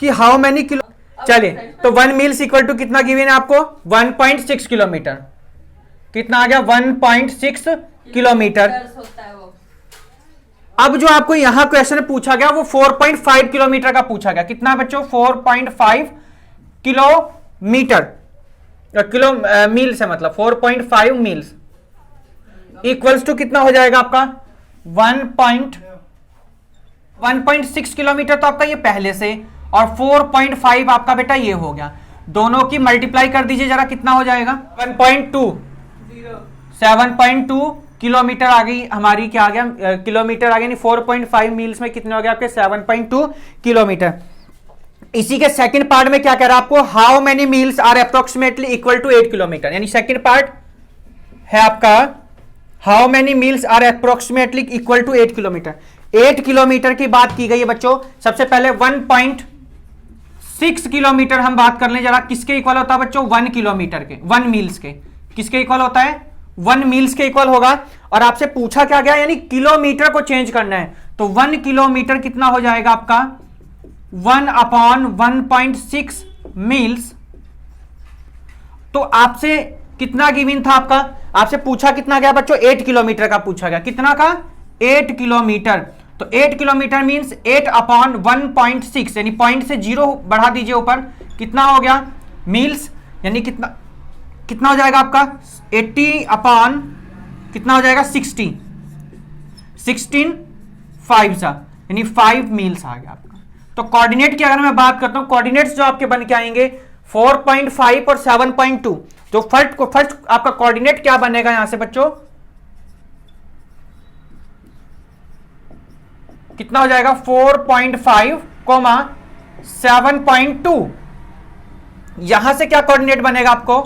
कि हाउ मेनी किलो, चलिए तो 1 मील्स इक्वल टू कितना गिवन है आपको, 1.6 किलोमीटर। कितना आ गया, 1.6 किलोमीटर। अब जो आपको यहां क्वेश्चन पूछा गया वो 4.5 किलोमीटर का पूछा गया। कितना बच्चों, 4.5 किलोमीटर, किलो मील्स है मतलब 4.5 मील्स इक्वल्स टू कितना हो जाएगा आपका 1.6 किलोमीटर। तो आपका ये पहले से, और 4.5 आपका बेटा ये हो गया। दोनों की मल्टीप्लाई कर दीजिए जरा, कितना हो जाएगा 7.2 किलोमीटर आ गई हमारी, क्या आ गया किलोमीटर आ गया, 4.5 मील्स में कितने हो गए आपके 7.2 किलोमीटर। इसी के सेकंड पार्ट में क्या कह रहा है आपको, how many miles are approximately equal to 8 kilometre. यानी सेकंड पार्ट है आपका how many miles are approximately equal to 8 kilometre. 8 kilometre की बात की गई है बच्चों। सबसे पहले 1.6 किलोमीटर हम बात कर लें जरा, किसके इक्वल होता है बच्चों, 1 किलोमीटर के, 1 मील्स के। किसके इक्वल होता है, 1 मील्स के इक्वल होगा। और आपसे पूछा क्या गया, यानी किलोमीटर को चेंज करना है। तो 1 किलोमीटर कितना हो जाएगा आपका 1/1.6 मील्स। तो आपसे कितना गिवन था आपका, आपसे पूछा कितना गया बच्चों, 8 किलोमीटर का पूछा गया। कितना का, 8 किलोमीटर। तो 8 किलोमीटर मींस 8/1.6, यानी पॉइंट से 0 बढ़ा दीजिए ऊपर, कितना हो गया मील्स। यानी कितना हो जाएगा आपका 80 अपॉन कितना हो जाएगा 16 5 सा, यानी 5 मील्स आ गया आपका। तो कोऑर्डिनेट की अगर मैं बात करता हूं, कोऑर्डिनेट्स जो आपके बन के आएंगे 4.5 और 7.2। जो फर्स्ट आपका कोऑर्डिनेट क्या बनेगा यहां से बच्चों, कितना हो जाएगा 4.5, 7.2। यहां से क्या कोऑर्डिनेट बनेगा आपको,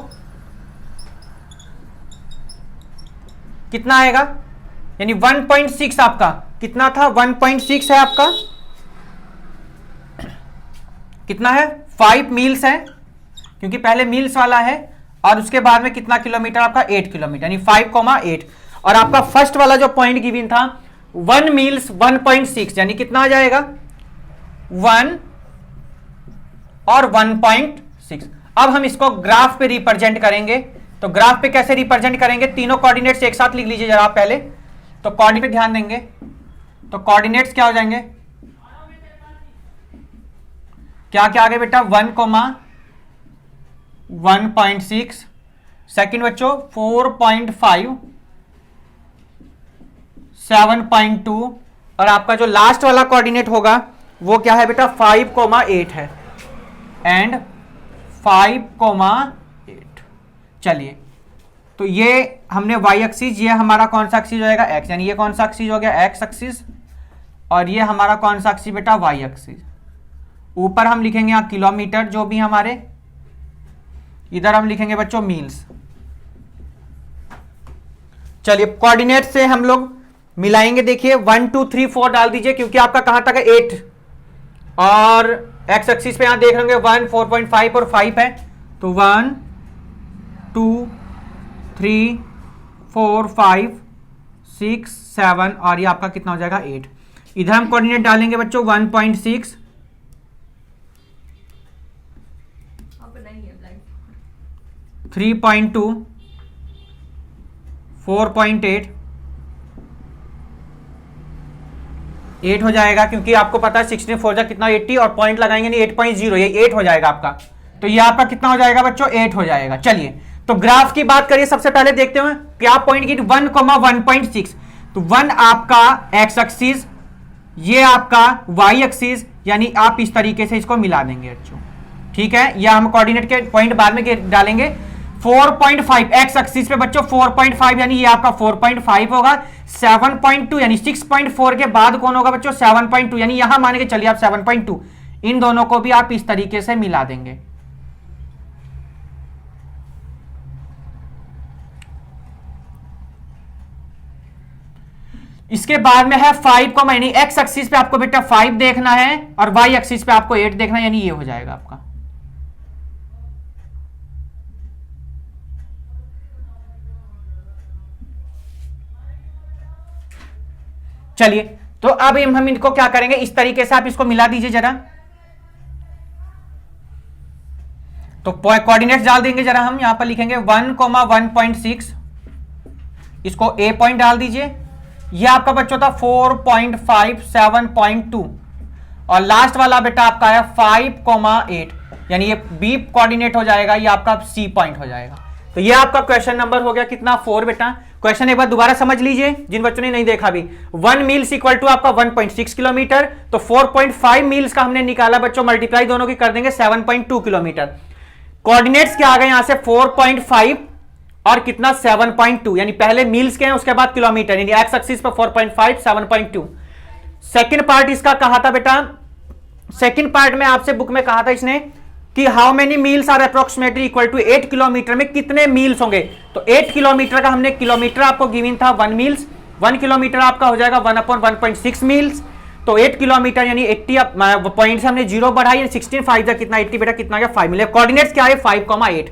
कितना आएगा, यानी 1.6 आपका कितना था, 1.6 है आपका, कितना है 5 मील्स है, क्योंकि पहले मील्स वाला है। और उसके बाद में कितना किलोमीटर आपका 8 किलोमीटर, यानी 5,8। और आपका फर्स्ट वाला जो पॉइंट गिवन था 1 मील्स 1.6, यानी कितना आ जाएगा 1 और 1.6। अब हम इसको ग्राफ पे रिप्रेजेंट करेंगे। तो ग्राफ पे कैसे रिप्रेजेंट करेंगे, तीनों कोऑर्डिनेट्स एक साथ लिख लीजिए जरा आप पहले। तो कोऑर्डिनेट पे ध्यान देंगे, तो कोऑर्डिनेट्स क्या हो जाएंगे, क्या क्या आगे बेटा 1,1.6, सेकंड बच्चों 4.5, 7.2, और आपका जो लास्ट वाला कोऑर्डिनेट होगा वो क्या है बेटा 5,8 है, एंड 5,8। चलिए तो ये हमने y एक्सिस, ये हमारा कौन सा एक्सिस हो जाएगा x, यानी ये कौन सा एक्सिस हो गया x एक्सिस, और ये हमारा कौन सा एक्सिस बेटा y एक्सिस। ऊपर हम लिखेंगे यहाँ किलोमीटर जो भी हमारे, इधर हम लिखेंगे बच्चों मील्स। चलिए कोऑर्डिनेट से हम लोग मिलाएंगे। देखिए 1 2 3 4 डाल दीजिए, क्योंकि आपका कहां तक है 8, और x एक्सिस पे यहां देख रहे होंगे 1 4.5 और 5 है। तो 1 2 3 4 5 6 7, और ये आपका कितना हो जाएगा 8। इधर हम कोऑर्डिनेट डालेंगे बच्चों 1.6, 3.2, 4.8, 8 हो जाएगा, क्योंकि आपको पता है 16 4 जा कितना 80, और पॉइंट लगाएंगे नहीं 8.0, ये 8 हो जाएगा आपका। तो ये आपका कितना हो जाएगा बच्चों 8 हो जाएगा। चलिए तो ग्राफ की बात करिए, सबसे पहले देखते हैं क्या पॉइंट की 1,1.6। तो 1 आपका एक्स एक्सिस, ये आपका वाई एक्सिस, यानी आप इस तरीके से इसको मिला देंगे बच्चों, ठीक है। या हम कोऑर्डिनेट के पॉइंट बाद में डालेंगे। 4.5 एक्स एक्सिस पे बच्चों 4.5 यानी ये आपका 4.5 होगा। 7.2 यानी 6.4 के बाद कौन होगा बच्चों 7.2, यानी यहां मान के चलिए आप 7.2, इन दोनों को भी आप इस तरीके से मिला देंगे। इसके बाद में है 5 को, यानी एक्स एक्सिस पे आपको बेटा 5 देखना है और वाई एक्सिस पे आपको 8 देखना है, यानी ये हो जाएगा आपका। चलिए तो अब हम इनको क्या करेंगे, इस तरीके से आप इसको मिला दीजिए जरा। तो कोऑर्डिनेट्स डाल देंगे जरा, हम यहां पर लिखेंगे 1,1.6, इसको ए पॉइंट डाल दीजिए। ये आपका बच्चों था 4.5, 7.2 और लास्ट वाला बेटा आपका है 5,8, यानी ये बी कोऑर्डिनेट हो जाएगा, ये आपका सी पॉइंट हो जाएगा। तो ये आपका क्वेश्चन नंबर हो गया कितना 4 बेटा। क्वेश्चन एक बार दोबारा समझ लीजिए जिन बच्चों ने नहीं देखा भी। 1 मील्स इक्वल टू आपका 1.6 किलोमीटर, तो 4.5 मील्स का हमने निकाला बच्चों, मल्टीप्लाई दोनों की कर देंगे 7.2 किलोमीटर। कोऑर्डिनेट्स क्या आ गए यहां से 4.5 और कितना 7.2, यानी पहले मील्स के हैं उसके बाद किलोमीटर, यानी एक्स एक्सिस पर 4.5, 7.2। सेकंड पार्ट इसका कहा था बेटा, सेकंड पार्ट में आपसे बुक में कहा था इसने कि how many miles are approximately equal to 8 kilometre में कितने मील्स होंगे। तो 8 किलोमीटर का हमने किलोमीटर आपको गिवन था 1 मील्स, 1 किलोमीटर आपका हो जाएगा 1/1.6 मील्स। तो 8 किलोमीटर यानी 80 पॉइंट से हमने 0 बढ़ाई, 16 5 जा कितना 80 बेटा कितना गया 5 मिले। कोऑर्डिनेट्स क्या है 5,8।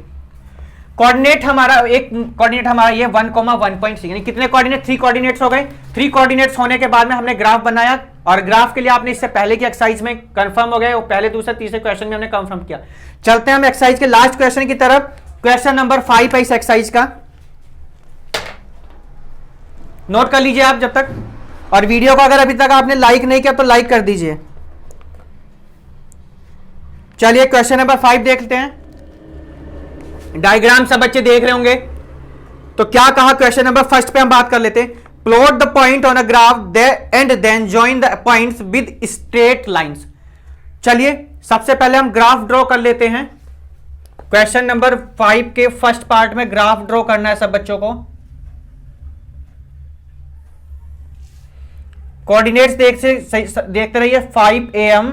कोऑर्डिनेट हमारा एक कोऑर्डिनेट हमारा ये 1,1.6, यानी कितने कोऑर्डिनेट 3 कोऑर्डिनेट्स हो गए। 3 कोऑर्डिनेट्स होने के बाद में हमने ग्राफ बनाया और ग्राफ के लिए आपने इससे पहले की एक्सरसाइज में कंफर्म हो गए, वो पहले दूसरे तीसरे क्वेश्चन में हमने कंफर्म किया। चलते हैं हम एक्सरसाइज के लास्ट क्वेश्चन की तरफ। क्वेश्चन नंबर 5 है इस एक्सरसाइज का, नोट कर लीजिए आप जब तक, और वीडियो को अगर अभी तक आपने लाइक नहीं किया तो लाइक कर दीजिए। चलिए क्वेश्चन नंबर 5 देखते हैं। डायग्राम सब बच्चे देख रहे होंगे। तो क्या कहा क्वेश्चन नंबर फर्स्ट पे हम बात कर लेते हैं। Plot the point on a graph and then join the points with straight lines. चलिए सबसे पहले हम ग्राफ ड्रॉ कर लेते हैं। क्वेश्चन नंबर 5 के फर्स्ट पार्ट में ग्राफ ड्रॉ करना है सब बच्चों को। कोऑर्डिनेट्स देखते रहिए 5 AM,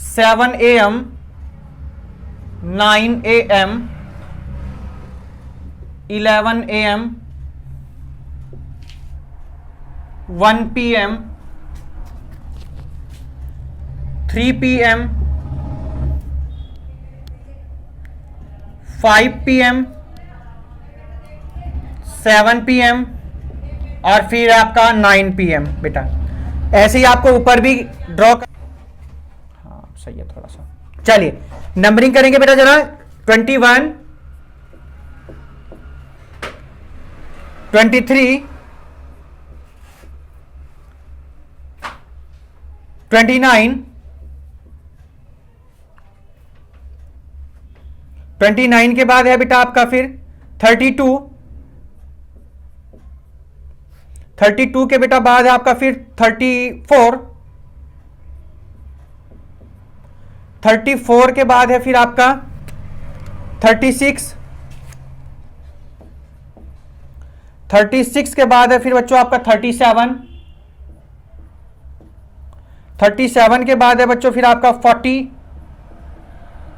7 AM, 9 AM, 11 AM, 1 PM, 3 PM, 5 PM, 7 PM और फिर आपका 9 PM बेटा। ऐसे ही आपको ऊपर भी ड्रॉ कर, हाँ सही है थोड़ा सा। चलिए नंबरिंग करेंगे बेटा जरा। 21, 23, 29, 29 के बाद है बेटा आपका फिर 32, 32 के बेटा बाद है आपका फिर 34, 34 के बाद है फिर आपका 36, 36 के बाद है फिर बच्चों आपका 37, 37 के बाद है बच्चों फिर आपका 40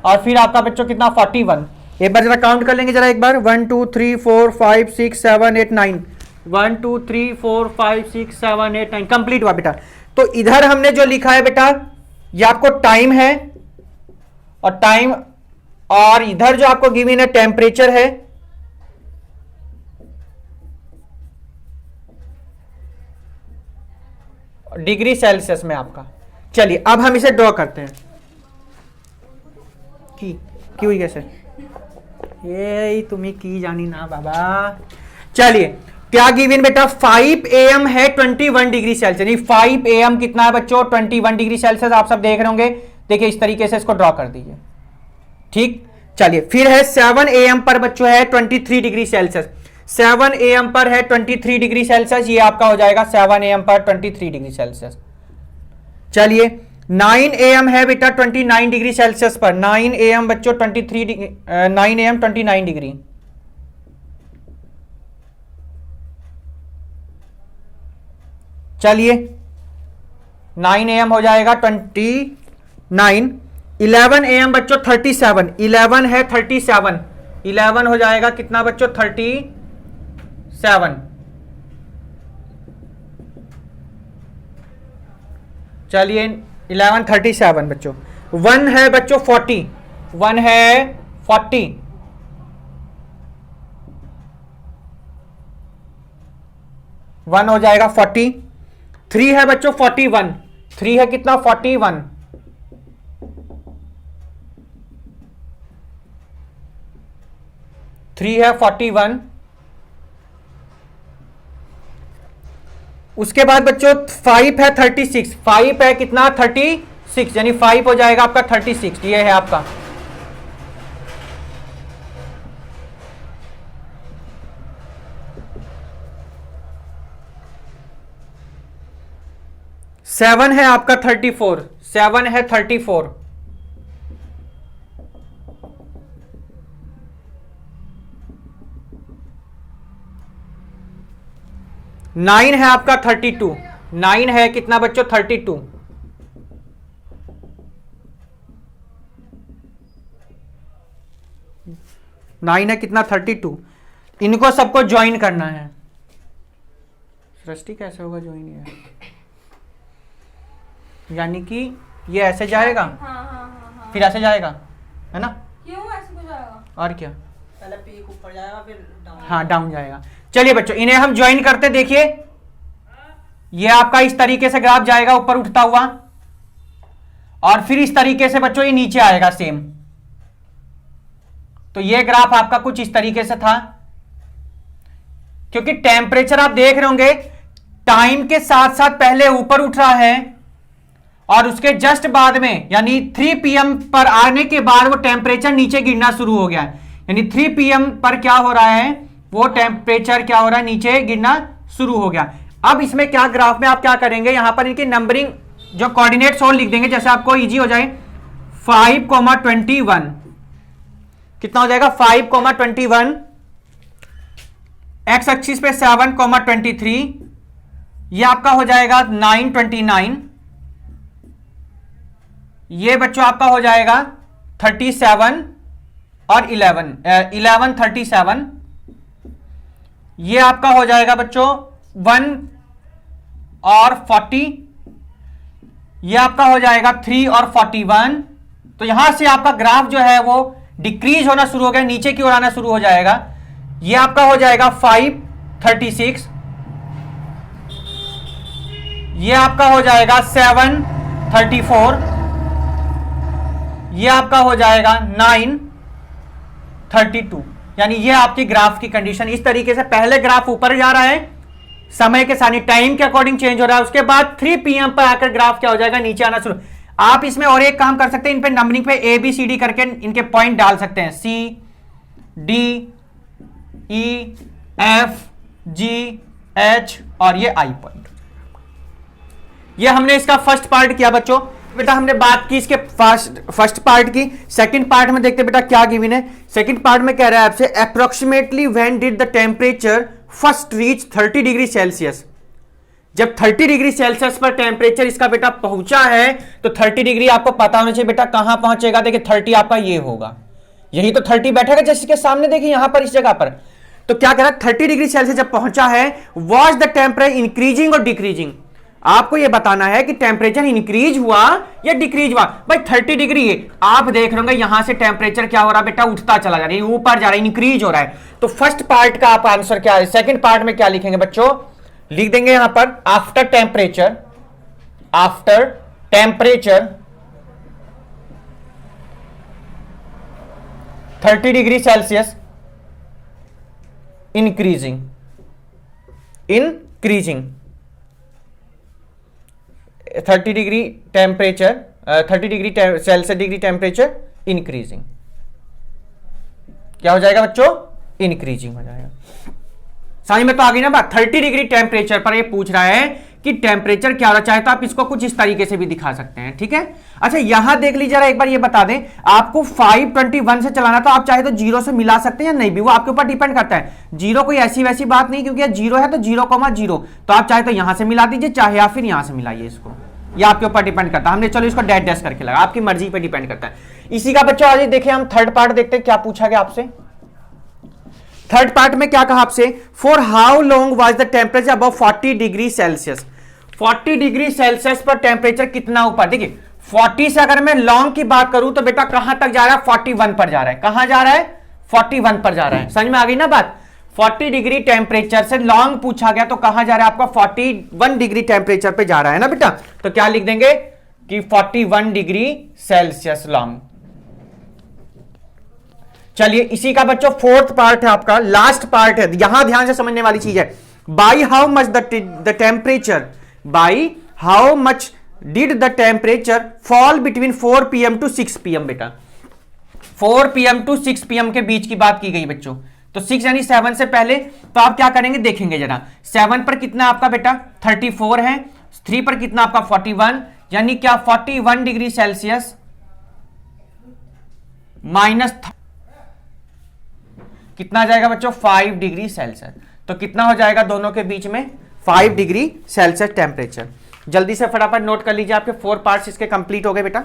और फिर आपका बच्चों कितना 41। एक बार जरा काउंट कर लेंगे जरा एक बार। 1 2 3 4 5 6 7 8 9, 1 2 3 4 5 6 7 8 9 कंप्लीट हुआ बेटा। तो इधर हमने जो लिखा है बेटा ये आपको टाइम है और टाइम, और इधर जो आपको गिवन है टेम्परेचर है, डिग्री सेल्सियस में आपका। चलिए अब हम इसे ड्रॉ करते हैं। की हुई कैसे ये तुम्हें की जानी ना बाबा। चलिए क्या गिवन बेटा 5 AM है 21 डिग्री सेल्सियस। 5 AM कितना है बच्चों 21 डिग्री सेल्सियस। आप सब देख रहे होंगे, देखिए इस तरीके से इसको ड्रॉ कर दीजिए। ठीक, चलिए फिर है 7 AM पर बच्चों है 23 डिग्री सेल्सियस। 7 AM पर है 23 डिग्री सेल्सियस, ये आपका हो जाएगा 7 AM पर 23 डिग्री सेल्सियस। चलिए 9 AM है बेटा 29 डिग्री सेल्सियस पर, 9 AM बच्चों 23 डिग्री, 9 AM 29 डिग्री। चलिए 9 AM हो जाएगा 29, 11 AM बच्चों 37, 11 है 37, 11 हो जाएगा कितना बच्चों 37। चलिए 11 37 बच्चों। 1 है बच्चों 40, 1 है 40, 1 हो जाएगा 40। 3 है बच्चों 41, 3 है कितना 41, 3 है 41। उसके बाद बच्चों 5 है 36, 5 है कितना 36, यानी 5 हो जाएगा आपका 36, ये है आपका। सेवन है आपका 34, 7 है 34। 9 है आपका 32, 9 है कितना बच्चों 32। नाइन है कितना 32। इनको सबको ज्वाइन करना है। सृष्टि कैसे होगा ज्वाइन है, यानी कि ये ऐसे जाएगा, हाँ। फिर ऐसे जाएगा, है ना? क्यों ऐसे को जाएगा? और क्या, पहले पीक ऊपर जाएगा फिर डाउन। हाँ डाउन जाएगा। चलिए बच्चों इन्हें हम ज्वाइन करते, देखिए ये आपका इस तरीके से ग्राफ जाएगा ऊपर उठता हुआ, और फिर इस तरीके से बच्चों ये नीचे आएगा सेम। तो ये ग्राफ आपका कुछ इस तरीके से था, क्योंकि टेम्परेचर आप देख रहे होंगे टाइम के साथ साथ पहले ऊपर उठ रहा है और उसके जस्ट बाद में यानी 3 PM पर आने के बाद वो टेम्परेचर नीचे गिरना शुरू हो गया है। यानी 3 PM पर क्या हो रहा है, वो टेम्परेचर क्या हो रहा है, नीचे गिरना शुरू हो गया। अब इसमें क्या ग्राफ में आप क्या करेंगे, यहां पर इनकी नंबरिंग जो कोऑर्डिनेट्स और लिख देंगे, जैसे आपको इजी हो जाए 5,21 कितना हो जाएगा 5,21, एक्स एक्सिस पे 7,23, ये आपका हो जाएगा 9,29, ये बच्चों आपका हो जाएगा 37 और 11,37, ये आपका हो जाएगा बच्चों 1 और 40, ये आपका हो जाएगा 3 और 41। तो यहां से आपका ग्राफ जो है वो डिक्रीज होना शुरू हो गया, नीचे की ओर आना शुरू हो जाएगा। ये आपका हो जाएगा 5,36, ये आपका हो जाएगा 7,34, ये आपका हो जाएगा 9,32। यानी ये आपकी ग्राफ की कंडीशन इस तरीके से, पहले ग्राफ ऊपर जा रहा है समय के साथ टाइम के अकॉर्डिंग चेंज हो रहा है, उसके बाद 3 PM पर आकर ग्राफ क्या हो जाएगा, नीचे आना शुरू। आप इसमें और एक काम कर सकते हैं, इन पे नंबरिंग पे ABCD करके इनके पॉइंट डाल सकते हैं, CDEFGH और ये I पॉइंट। ये हमने इसका फर्स्ट पार्ट किया बच्चों। बेटा हमने बात की इसके फर्स्ट पार्ट की। सेकंड पार्ट में देखते बेटा क्या गिवन है। सेकंड पार्ट में कह रहा है आपसे approximately when did the temperature first reach 30 degree Celsius. जब 30 डिग्री सेल्सियस पर टेम्परेचर इसका बेटा पहुंचा है, तो 30 डिग्री आपको पता होना चाहिए बेटा कहां पहुंचेगा। देखिए 30 आपका ये होगा, यही तो 30 बैठेगा जैसे के सामने, देखिए यहां पर इस जगह पर। तो क्या कह रहा है 30 डिग्री सेल्सियस जब पहुंचा है, वॉज द टेम्परेचर इंक्रीजिंग और डिक्रीजिंग। आपको यह बताना है कि टेम्परेचर इंक्रीज हुआ या डिक्रीज हुआ। भाई 30 डिग्री है, आप देख रहे होंगे यहां से टेम्परेचर क्या हो रहा है बेटा, उठता चला जा रहा है, ऊपर जा रहा है, इंक्रीज हो रहा है। तो फर्स्ट पार्ट का आप आंसर क्या है, सेकंड पार्ट में क्या लिखेंगे बच्चों, लिख देंगे यहां पर after temperature 30 degree Celsius increasing 30 degree temperature 30 degree Celsius degree temperature increasing क्या हो जाएगा बच्चों, इंक्रीजिंग हो जाएगा। समझ में तो आ गई ना बात। 30 डिग्री टेम्परेचर पर ये पूछ रहा है कि टेम्परेचर क्या होना चाहे, तो आप इसको कुछ इस तरीके से भी दिखा सकते हैं, ठीक है। अच्छा यहां देख लीजिए जरा एक बार, ये बता दें आपको 521 से चलाना, तो आप चाहे तो 0 से मिला सकते हैं या नहीं भी, वो आपके ऊपर डिपेंड करता है। 0 कोई ऐसी वैसी बात नहीं, क्योंकि 0 है तो 0,0, तो आप चाहे तो यहां से मिला दीजिए, चाहे आप फिर यहां से मिलाइए इसको, ये आपके ऊपर डिपेंड करता है। हमने चलो इसको डैश डैश करके लगा, आपकी मर्जी पे डिपेंड करता है। इसी का बच्चों आज देखिए हम थर्ड पार्ट देखते हैं, क्या पूछा गया आपसे। थर्ड पार्ट में क्या कहा आपसे, for how long was the temperature above 40 degree Celsius. 40 degree Celsius पर टेम्परेचर कितना ऊपर, देखिए 40 से अगर मैं लॉन्ग की बात करूं तो बेटा कहां तक जा रहा है, 41 पर जा रहा है। कहां जा रहा है, 41 पर जा रहा है। समझ में आ गई ना बात। 40 डिग्री टेम्परेचर से लॉन्ग पूछा गया तो कहां जा रहा है आपका, 41 डिग्री टेम्परेचर पे जा रहा है ना बेटा। तो क्या लिख देंगे कि 41 डिग्री सेल्सियस लॉन्ग। चलिए इसी का बच्चों फोर्थ पार्ट है आपका, लास्ट पार्ट है, यहां ध्यान से समझने वाली चीज है। By how much the temperature, by how much did the temperature fall between 4 PM to 6 PM बेटा। 4 PM टू 6 PM के बीच की बात की गई बच्चों, तो 6 यानी 7 से पहले। तो आप क्या करेंगे देखेंगे जरा, 7 पर कितना आपका बेटा 34 है, 3 पर कितना आपका 41, यानी क्या 41 डिग्री सेल्सियस माइनस कितना आ जाएगा बच्चों 5 डिग्री सेल्सियस। तो कितना हो जाएगा दोनों के बीच में 5 डिग्री सेल्सियस टेम्परेचर। जल्दी से फटाफट नोट कर लीजिए, आपके 4 पार्ट्स इसके कंप्लीट हो गए बेटा।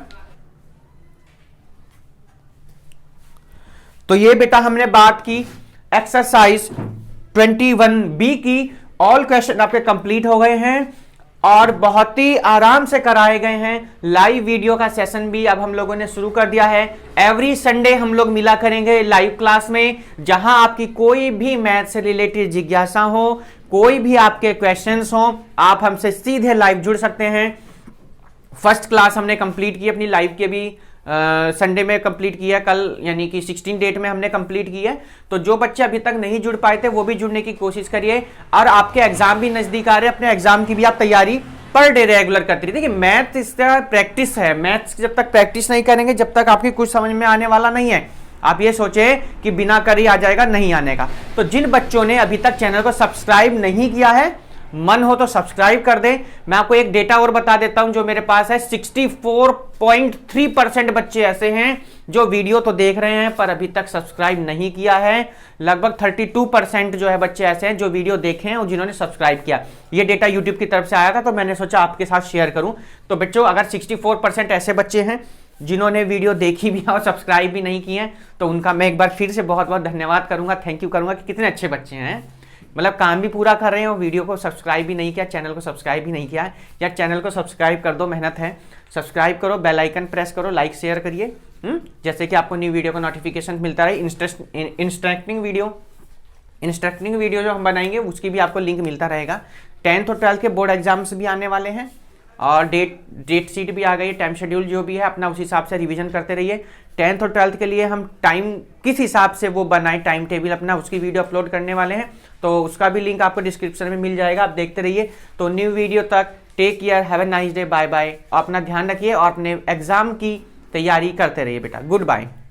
तो ये बेटा हमने बात की एक्सरसाइज 21B की। ऑल क्वेश्चन आपके कंप्लीट हो गए हैं और बहुत ही आराम से कराए गए हैं। लाइव वीडियो का सेशन भी अब हम लोगों ने शुरू कर दिया है। एवरी संडे हम लोग मिला करेंगे लाइव क्लास में, जहां आपकी कोई भी मैथ से रिलेटेड जिज्ञासा हो, कोई भी आपके क्वेश्चंस हो, आप हमसे सीधे लाइव जुड़ सकते हैं। फर्स्ट क्लास हमने कंप्लीट की अपनी लाइव की, अभी संडे में कंप्लीट किया, कल यानी कि 16 डेट में हमने कंप्लीट की है। तो जो बच्चे अभी तक नहीं जुड़ पाए थे वो भी जुड़ने की कोशिश करिए। और आपके एग्जाम भी नजदीक आ रहे हैं, अपने एग्जाम की भी आप तैयारी पर डे रेगुलर करते रहिए। देखिए मैथ इस तरह प्रैक्टिस है, मैथ्स जब तक प्रैक्टिस नहीं करेंगे जब तक आपकी कुछ समझ में आने वाला नहीं है। आप ये सोचे कि बिना कर ही आ जाएगा, नहीं आने का। तो जिन बच्चों ने अभी तक चैनल को सब्सक्राइब नहीं किया है, मन हो तो सब्सक्राइब कर दें। मैं आपको एक डेटा और बता देता हूं जो मेरे पास है, 64.3% बच्चे ऐसे हैं जो वीडियो तो देख रहे हैं पर अभी तक सब्सक्राइब नहीं किया है। लगभग 32% जो है बच्चे ऐसे हैं जो वीडियो देखे हैं और जिन्होंने सब्सक्राइब किया। ये डेटा यूट्यूब की तरफ से आया था तो मैंने सोचा आपके साथ शेयर करूं। तो बच्चों अगर 64% ऐसे बच्चे हैं जिन्होंने वीडियो देखी भी और सब्सक्राइब भी नहीं किए हैं, तो उनका मैं एक बार फिर से बहुत बहुत धन्यवाद करूंगा, थैंक यू करूंगा कि कितने अच्छे बच्चे हैं। मतलब काम भी पूरा कर रहे हैं और वीडियो को सब्सक्राइब भी नहीं किया, चैनल को सब्सक्राइब भी नहीं किया है। यार चैनल को सब्सक्राइब कर दो, मेहनत है। सब्सक्राइब करो, बेल आइकन प्रेस करो, लाइक शेयर करिए, जैसे कि आपको न्यू वीडियो का नोटिफिकेशन मिलता रहे। इंस्ट्रक्टिंग वीडियो जो हम बनाएंगे उसकी भी आपको लिंक मिलता रहेगा। 10th और 12th के बोर्ड एग्जाम्स भी आने वाले हैं और डेट शीट भी आ गई है। टाइम शेड्यूल जो भी है अपना उस हिसाब से रिवीजन करते रहिए। 10th और 12th के लिए हम टाइम किस हिसाब से वो बनाए टाइम टेबल अपना, उसकी वीडियो अपलोड करने वाले हैं, तो उसका भी लिंक आपको डिस्क्रिप्शन में मिल जाएगा, आप देखते रहिए। तो न्यू वीडियो तक take care, have a nice day, bye bye. अपना ध्यान रखिए और अपने एग्जाम की तैयारी करते रहिए बेटा। Good bye.